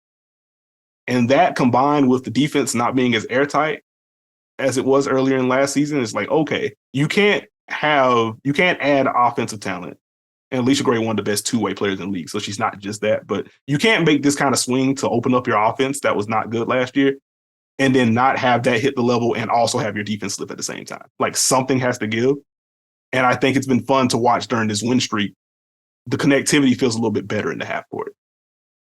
And that combined with the defense not being as airtight as it was earlier in last season, it's like, okay, you can't add offensive talent. And Alicia Gray, one of the best two-way players in the league. So she's not just that, but you can't make this kind of swing to open up your offense that was not good last year and then not have that hit the level and also have your defense slip at the same time. Like something has to give. And I think it's been fun to watch during this win streak. The connectivity feels a little bit better in the half court.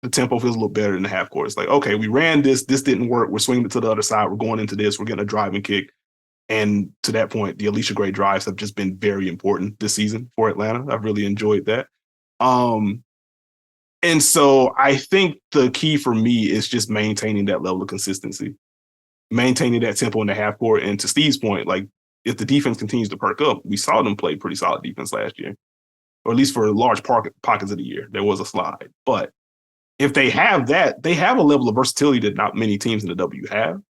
The tempo feels a little better in the half court. It's like, okay, we ran this. This didn't work. We're swinging it to the other side. We're going into this. We're getting a drive and kick. And to that point, the Alicia Gray drives have just been very important this season for Atlanta. I've really enjoyed that. And so I think the key for me is just maintaining that level of consistency, maintaining that tempo in the half court. And to Steve's point, like if the defense continues to perk up, we saw them play pretty solid defense last year, or at least for large pockets of the year. There was a slide. But if they have that, they have a level of versatility that not many teams in the W have,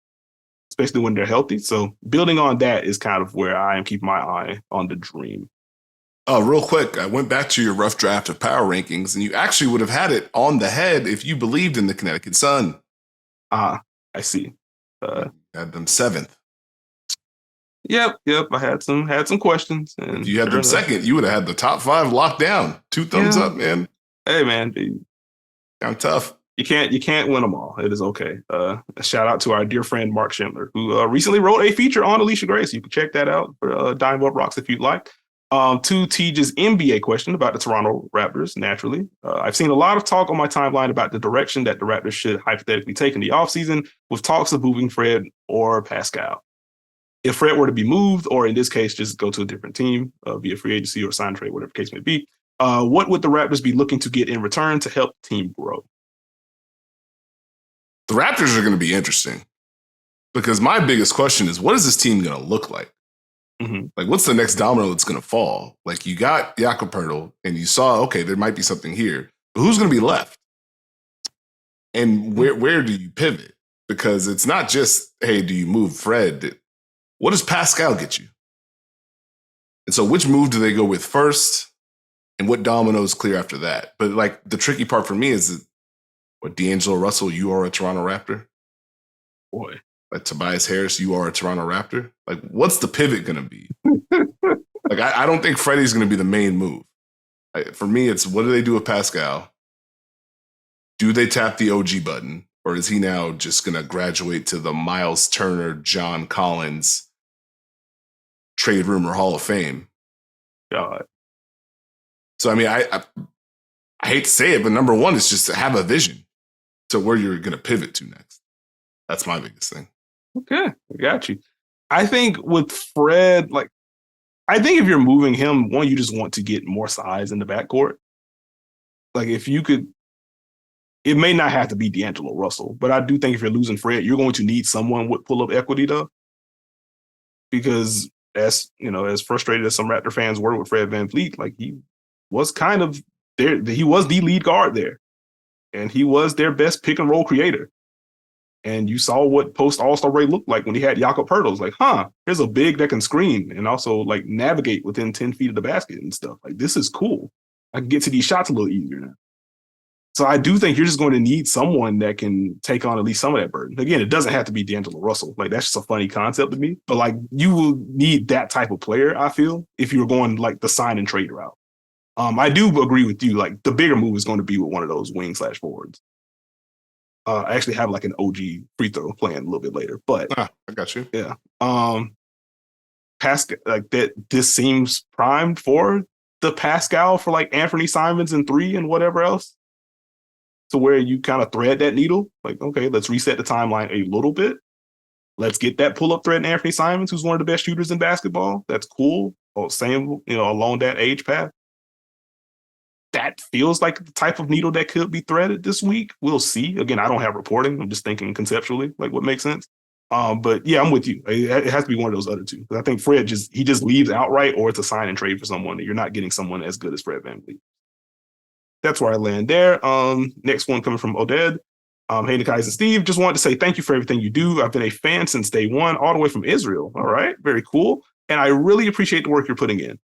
especially when they're healthy. So building on that is kind of where I am keeping my eye on the Dream. Real quick, I went back to your rough draft of power rankings, and you actually would have had it on the head if you believed in the Connecticut Sun. I see. Had them 7th. Yep. I had some questions. And if you had them second, you would have had the top 5 locked down. 2 thumbs up, man. Hey, man. Dude. I'm tough. You can't win them all. It is okay. A shout out to our dear friend Mark Schindler, who recently wrote a feature on Alicia Gray. So you can check that out for Dime Above Rocks if you'd like. To Teja's NBA question about the Toronto Raptors, naturally. I've seen a lot of talk on my timeline about the direction that the Raptors should hypothetically take in the offseason, with talks of moving Fred or Pascal. If Fred were to be moved, or in this case, just go to a different team via free agency or sign trade, whatever the case may be, what would the Raptors be looking to get in return to help the team grow? The Raptors are going to be interesting because my biggest question is, what is this team going to look like? Mm-hmm. Like, what's the next domino that's going to fall? Like, you got Jakob Poeltl, and you saw, okay, there might be something here, but who's going to be left? And where do you pivot? Because it's not just, hey, do you move Fred? What does Pascal get you? And so which move do they go with first? And what dominoes clear after that? But, like, the tricky part for me is that, what, D'Angelo Russell, you are a Toronto Raptor? Boy. Like Tobias Harris, you are a Toronto Raptor? Like, what's the pivot going to be? Like, I don't think Freddie's going to be the main move. For me, it's what do they do with Pascal? Do they tap the OG button? Or is he now just going to graduate to the Miles Turner, John Collins trade rumor Hall of Fame? God. So, I mean, I hate to say it, but number one is just to have a vision to where you're going to pivot to next. That's my biggest thing. Okay, I got you. I think with Fred, like, I think if you're moving him, one, you just want to get more size in the backcourt. Like, if you could, it may not have to be D'Angelo Russell, but I do think if you're losing Fred, you're going to need someone with pull-up equity, though. Because as frustrated as some Raptor fans were with Fred VanVleet, like, he was kind of there. He was the lead guard there. And he was their best pick-and-roll creator. And you saw what post All-Star break looked like when he had Jakob Poeltl. It's like, here's a big that can screen and also like navigate within 10 feet of the basket and stuff. Like, this is cool. I can get to these shots a little easier now. So I do think you're just going to need someone that can take on at least some of that burden. Again, it doesn't have to be D'Angelo Russell. Like, that's just a funny concept to me. But like, you will need that type of player, I feel, if you're going like the sign and trade route. I do agree with you. Like, the bigger move is going to be with one of those wing/forwards. I actually have like an OG free throw playing a little bit later, but I got you. Yeah. Pascal, like that, this seems primed for the Pascal for like Anthony Simons and 3 and whatever else, to where you kind of thread that needle. Like, okay, let's reset the timeline a little bit. Let's get that pull-up thread in Anthony Simons, who's one of the best shooters in basketball. That's cool. Same, along that age path. That feels like the type of needle that could be threaded this week. We'll see. Again, I don't have reporting. I'm just thinking conceptually, like what makes sense. But yeah, I'm with you. It has to be one of those other two. I think Fred just leaves outright, or it's a sign and trade for someone that you're not getting someone as good as Fred VanVleet. That's where I land there. Next one coming from Oded. Hey, Nekias and Steve, just wanted to say thank you for everything you do. I've been a fan since day one, all the way from Israel. All right, very cool. And I really appreciate the work you're putting in.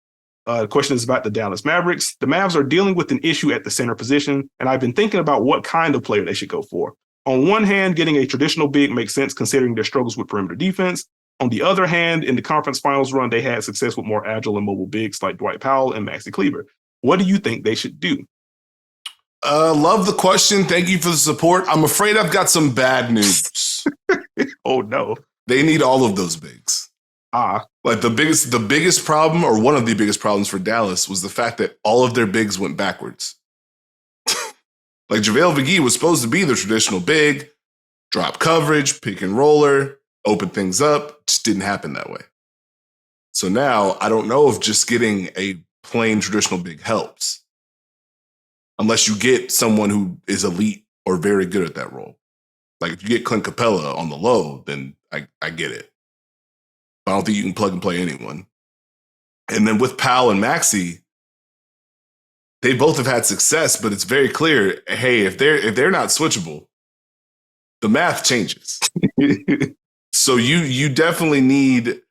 The question is about the Dallas Mavericks. The Mavs are dealing with an issue at the center position, and I've been thinking about what kind of player they should go for. On one hand, getting a traditional big makes sense considering their struggles with perimeter defense. On the other hand, in the conference finals run, they had success with more agile and mobile bigs like Dwight Powell and Maxi Kleber. What do you think they should do? Love the question. Thank you for the support. I'm afraid I've got some bad news. Oh, no. They need all of those bigs. Like the biggest problem, or one of the biggest problems for Dallas, was the fact that all of their bigs went backwards. Like JaVale McGee was supposed to be the traditional big, drop coverage, pick and roller, open things up. Just didn't happen that way. So now I don't know if just getting a plain traditional big helps, unless you get someone who is elite or very good at that role. Like if you get Clint Capella on the low, then I get it. I don't think you can plug and play anyone. And then with Powell and Maxi, they both have had success, but it's very clear, hey, if they're not switchable, the math changes. So you definitely need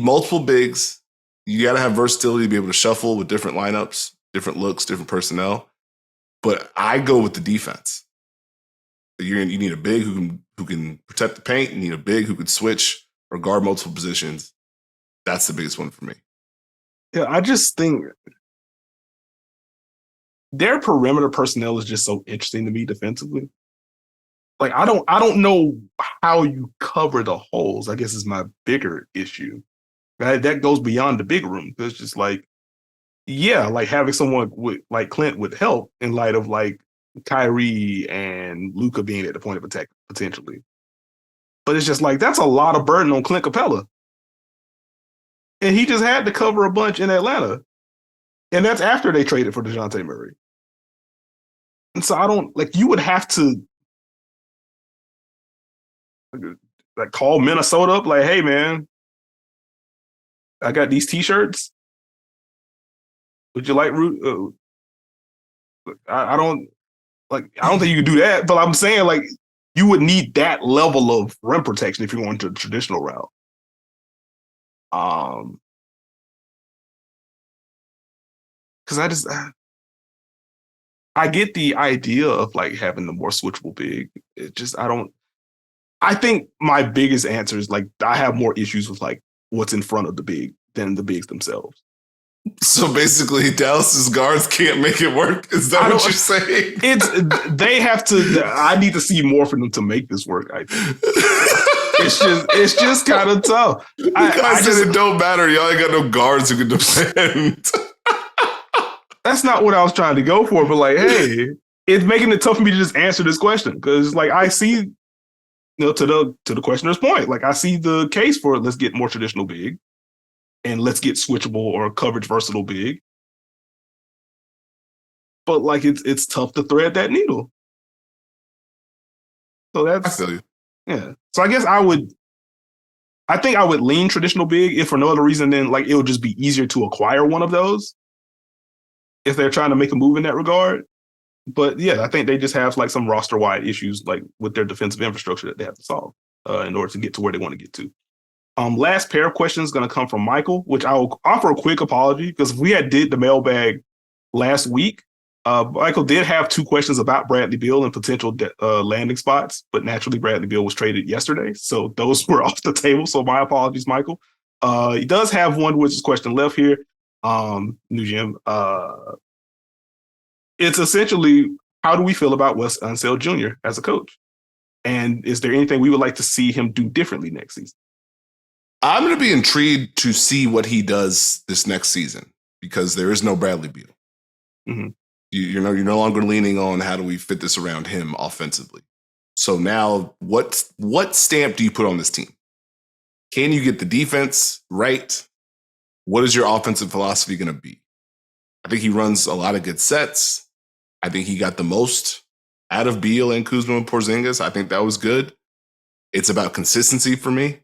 multiple bigs. You got to have versatility to be able to shuffle with different lineups, different looks, different personnel. But I go with the defense. You need a big who can protect the paint. You need a big who can switch or guard multiple positions. That's the biggest one for me. Yeah, I just think their perimeter personnel is just so interesting to me defensively. Like I don't know how you cover the holes, I guess is my bigger issue. That goes beyond the big room. It's just like, yeah, like having someone with like Clint would help in light of like Kyrie and Luka being at the point of attack potentially. But it's just like, that's a lot of burden on Clint Capella. And he just had to cover a bunch in Atlanta. And that's after they traded for DeJounte Murray. And so I don't, like, you would have to like call Minnesota up, like, hey, man, I got these T-shirts. Would you like root? I don't think you could do that, but I'm saying, like, you would need that level of rim protection if you're going to the traditional route. Because I get the idea of like having the more switchable big. It just, I think my biggest answer is like, I have more issues with like what's in front of the big than the bigs themselves. So basically, Dallas's guards can't make it work. Is that what you're saying? They have to. I need to see more for them to make this work. I think it's just kind of tough. I said it don't matter. Y'all ain't got no guards who can defend. That's not what I was trying to go for. But like, hey, it's making it tough for me to just answer this question because like I see, to the questioner's point, like I see the case for let's get more traditional big. And let's get switchable or coverage versatile big. But like it's tough to thread that needle. So that's I feel you. Yeah. So I guess I think I would lean traditional big if for no other reason than like it would just be easier to acquire one of those if they're trying to make a move in that regard. But yeah, I think they just have like some roster wide issues like with their defensive infrastructure that they have to solve in order to get to where they want to get to. Last pair of questions is going to come from Michael, which I will offer a quick apology because we did the mailbag last week. Michael did have 2 questions about Bradley Beal and potential landing spots, but naturally Bradley Beal was traded yesterday. So those were off the table. So my apologies, Michael. He does have one, which is question left here. New Jim. It's essentially, how do we feel about Wes Unseld Jr. as a coach? And is there anything we would like to see him do differently next season? I'm going to be intrigued to see what he does this next season because there is no Bradley Beal. Mm-hmm. You're no longer leaning on how do we fit this around him offensively. So now what stamp do you put on this team? Can you get the defense right? What is your offensive philosophy going to be? I think he runs a lot of good sets. I think he got the most out of Beal and Kuzma and Porzingis. I think that was good. It's about consistency for me.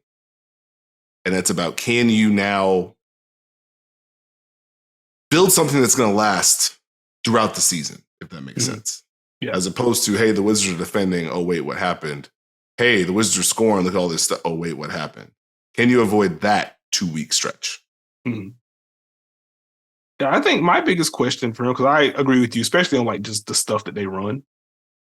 And it's about, can you now build something that's going to last throughout the season, if that makes sense? Yeah. As opposed to, hey, the Wizards are defending. Oh, wait, what happened? Hey, the Wizards are scoring. Look at all this stuff. Oh, wait, what happened? Can you avoid that 2-week stretch? Mm-hmm. Yeah, I think my biggest question for him, because I agree with you, especially on like just the stuff that they run.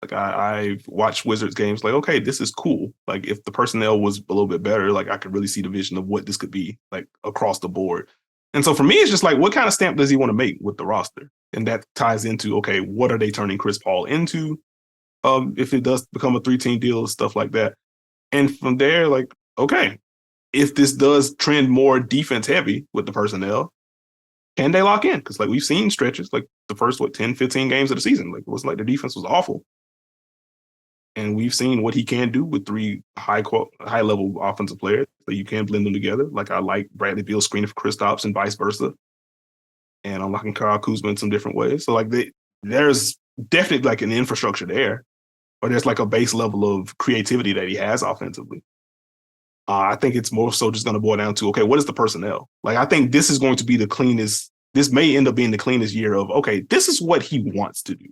Like I've watched Wizards games, like, okay, this is cool. Like if the personnel was a little bit better, like I could really see the vision of what this could be, like across the board. And so for me, it's just like, what kind of stamp does he want to make with the roster? And that ties into, okay, what are they turning Chris Paul into? If it does become a 3-team deal, stuff like that. And from there, like, okay, if this does trend more defense heavy with the personnel, can they lock in? Because like we've seen stretches, like the first 10, 15 games of the season, like it wasn't like the defense was awful. And we've seen what he can do with three high level offensive players. So you can blend them together. Like I like Bradley Beal screening for Kristaps and vice versa. And unlocking Kyle Kuzma in some different ways. So like there's definitely like an infrastructure there, or there's like a base level of creativity that he has offensively. I think it's more so just going to boil down to, okay, what is the personnel? Like I think this is going to be the cleanest. This may end up being the cleanest year of, okay, this is what he wants to do.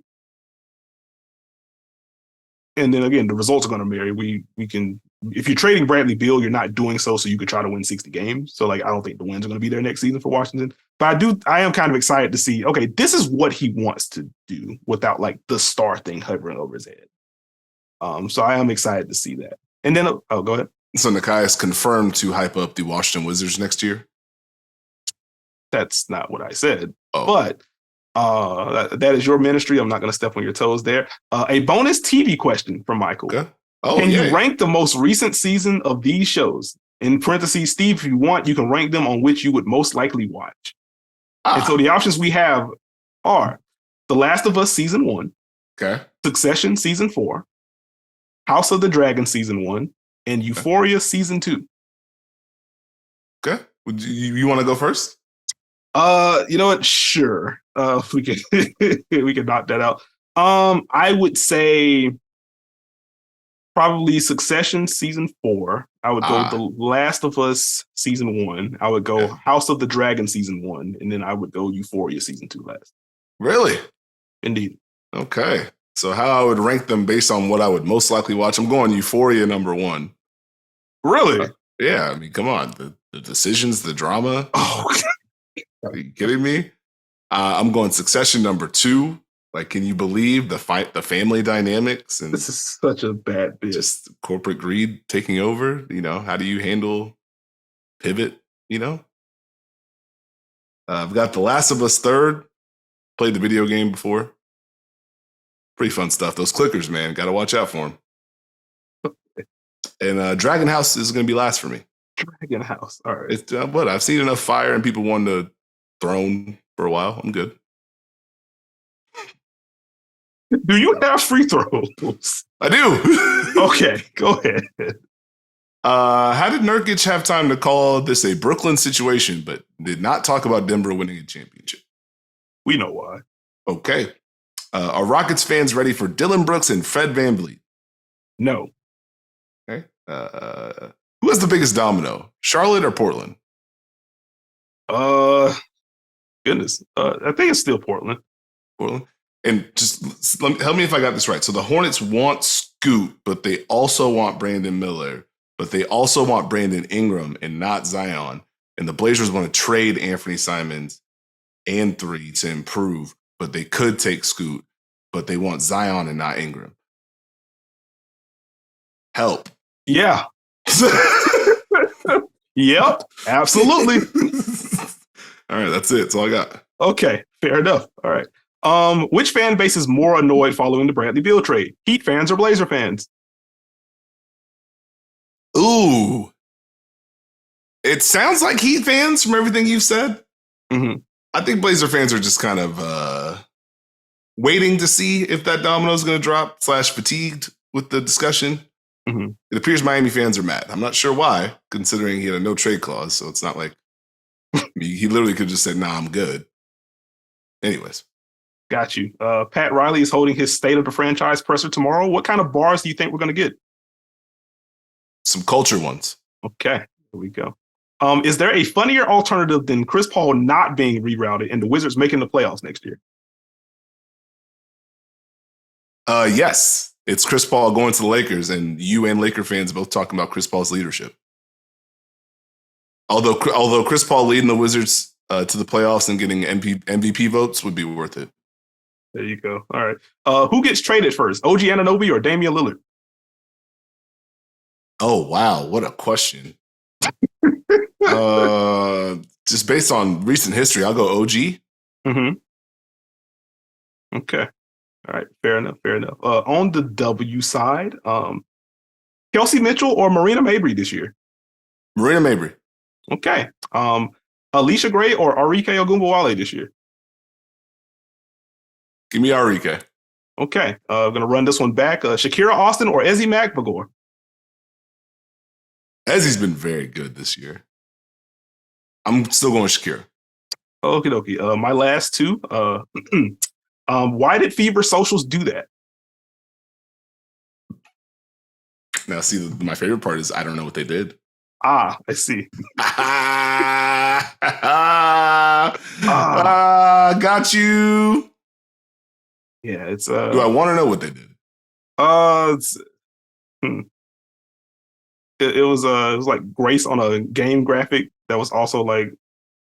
And then again, the results are going to vary. We can, if you're trading Bradley Beal, you're not doing so you could try to win 60 games. So like, I don't think the wins are going to be there next season for Washington. But I am kind of excited to see, okay, this is what he wants to do without like the star thing hovering over his head. So I am excited to see that. And then, go ahead. So Nekias confirmed to hype up the Washington Wizards next year? That's not what I said. Oh. But that is your ministry. I'm not going to step on your toes there. A bonus TV question from Michael. Okay. Can you rank the most recent season of these shows? In parentheses, Steve, if you want, you can rank them on which you would most likely watch. And so the options we have are The Last of Us Season 1. Okay. Succession Season 4. House of the Dragon Season 1. And Euphoria Season 2. Okay. You want to go first? You know what? Sure. We can we can knock that out. I would say probably Succession Season 4. I would go The Last of Us Season 1. I would go House of the Dragon Season 1. And then I would go Euphoria Season 2 last. Really? Indeed. Okay. So how I would rank them based on what I would most likely watch, I'm going Euphoria number 1. Really? Yeah. I mean, come on. The decisions, the drama. Oh, are you kidding me? I'm going Succession number 2. Like, can you believe the family dynamics? And this is such a bad bit. Just corporate greed taking over. You know, how do you handle pivot? You know, I've got The Last of Us 3rd. Played the video game before. Pretty fun stuff. Those clickers, man, got to watch out for them. And Dragon House is going to be last for me. Dragon House. All right. It's what I've seen enough fire and people wanting the throne for a while. I'm good. Do you have free throws? I do. Okay, go ahead. How did Nurkic have time to call this a Brooklyn situation, but did not talk about Denver winning a championship? We know why. Okay. Are Rockets fans ready for Dylan Brooks and Fred VanVleet? No. Okay. Who has the biggest domino, Charlotte or Portland? Goodness. I think it's still Portland. Portland. And just help me if I got this right. So the Hornets want Scoot, but they also want Brandon Miller, but they also want Brandon Ingram and not Zion. And the Blazers want to trade Anthony Simons and 3 to improve, but they could take Scoot, but they want Zion and not Ingram. Help. Yeah. Yep, absolutely. All right, that's it. That's all I got. Okay, fair enough. All right. Which fan base is more annoyed following the Bradley Beal trade? Heat fans or Blazer fans? Ooh. It sounds like Heat fans from everything you've said. Mm-hmm. I think Blazer fans are just kind of waiting to see if that domino is going to drop / fatigued with the discussion. Mm-hmm. It appears Miami fans are mad. I'm not sure why, considering he had a no trade clause. So it's not like he literally could have just said, nah, I'm good. Anyways. Got you. Pat Riley is holding his State of the Franchise presser tomorrow. What kind of bars do you think we're going to get? Some culture ones. Okay, here we go. Is there a funnier alternative than Chris Paul not being rerouted and the Wizards making the playoffs next year? Yes. It's Chris Paul going to the Lakers, and you and Laker fans both talking about Chris Paul's leadership. Although Chris Paul leading the Wizards to the playoffs and getting MVP votes would be worth it. There you go. All right. Who gets traded first, OG Anunoby or Damian Lillard? Oh, wow. What a question. Just based on recent history, I'll go OG. Mm-hmm. Okay. All right. Fair enough. On the W side, Kelsey Mitchell or Marina Mabrey this year? Marina Mabrey. Okay. Alicia Gray or Arike Ogunbowale this year? Give me Arike. Okay. I'm going to run this one back. Shakira Austin or Ezi Magbagor? Ezi's been very good this year. I'm still going Shakira. Okie dokie. My last two. Why did Fever Socials do that? Now, see, my favorite part is I don't know what they did. I see. Got you. Yeah, it's. Do I want to know what they did? It was like Grace on a game graphic that was also like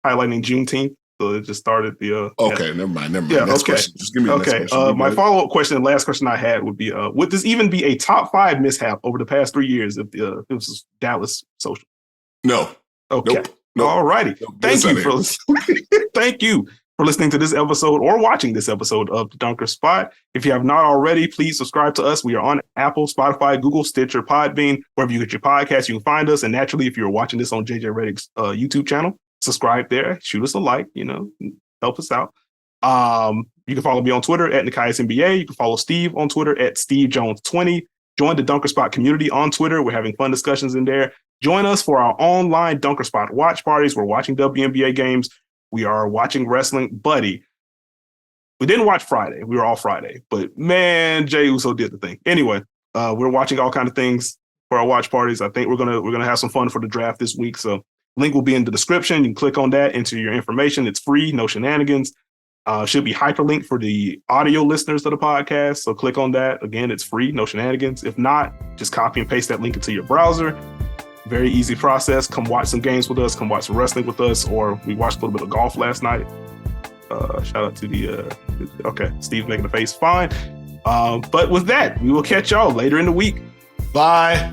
highlighting Juneteenth. So it just started the. Okay, never mind. Yeah, next okay. Question. Just give me the next question. My follow-up question, the last question I had would be: would this even be a top 5 mishap over the past 3 years if it was Dallas Social? No. Okay. Nope. All righty. Nope. Thank you for Thank you for listening to this episode or watching this episode of The Dunker Spot. If you have not already, please subscribe to us. We are on Apple, Spotify, Google, Stitcher, Podbean, wherever you get your podcasts, you can find us. And naturally, if you're watching this on JJ Redick's YouTube channel, subscribe there, shoot us a like, help us out. You can follow me on Twitter at Nekias NBA. You can follow Steve on Twitter at SteveJones20. Join the Dunker Spot community on Twitter. We're having fun discussions in there. Join us for our online Dunker Spot watch parties. We're watching WNBA games. We are watching wrestling. Buddy, we didn't watch Friday. We were off Friday. But, man, Jey Uso did the thing. Anyway, we're watching all kinds of things for our watch parties. I think we're gonna have some fun for the draft this week. So link will be in the description. You can click on that, enter your information. It's free, no shenanigans. Should be hyperlinked for the audio listeners of the podcast. So click on that. Again, it's free, no shenanigans. If not, just copy and paste that link into your browser. Very easy process. Come watch some games with us. Come watch some wrestling with us. Or we watched a little bit of golf last night. Shout out to okay, Steve's making the face. Fine. But with that, we will catch y'all later in the week. Bye.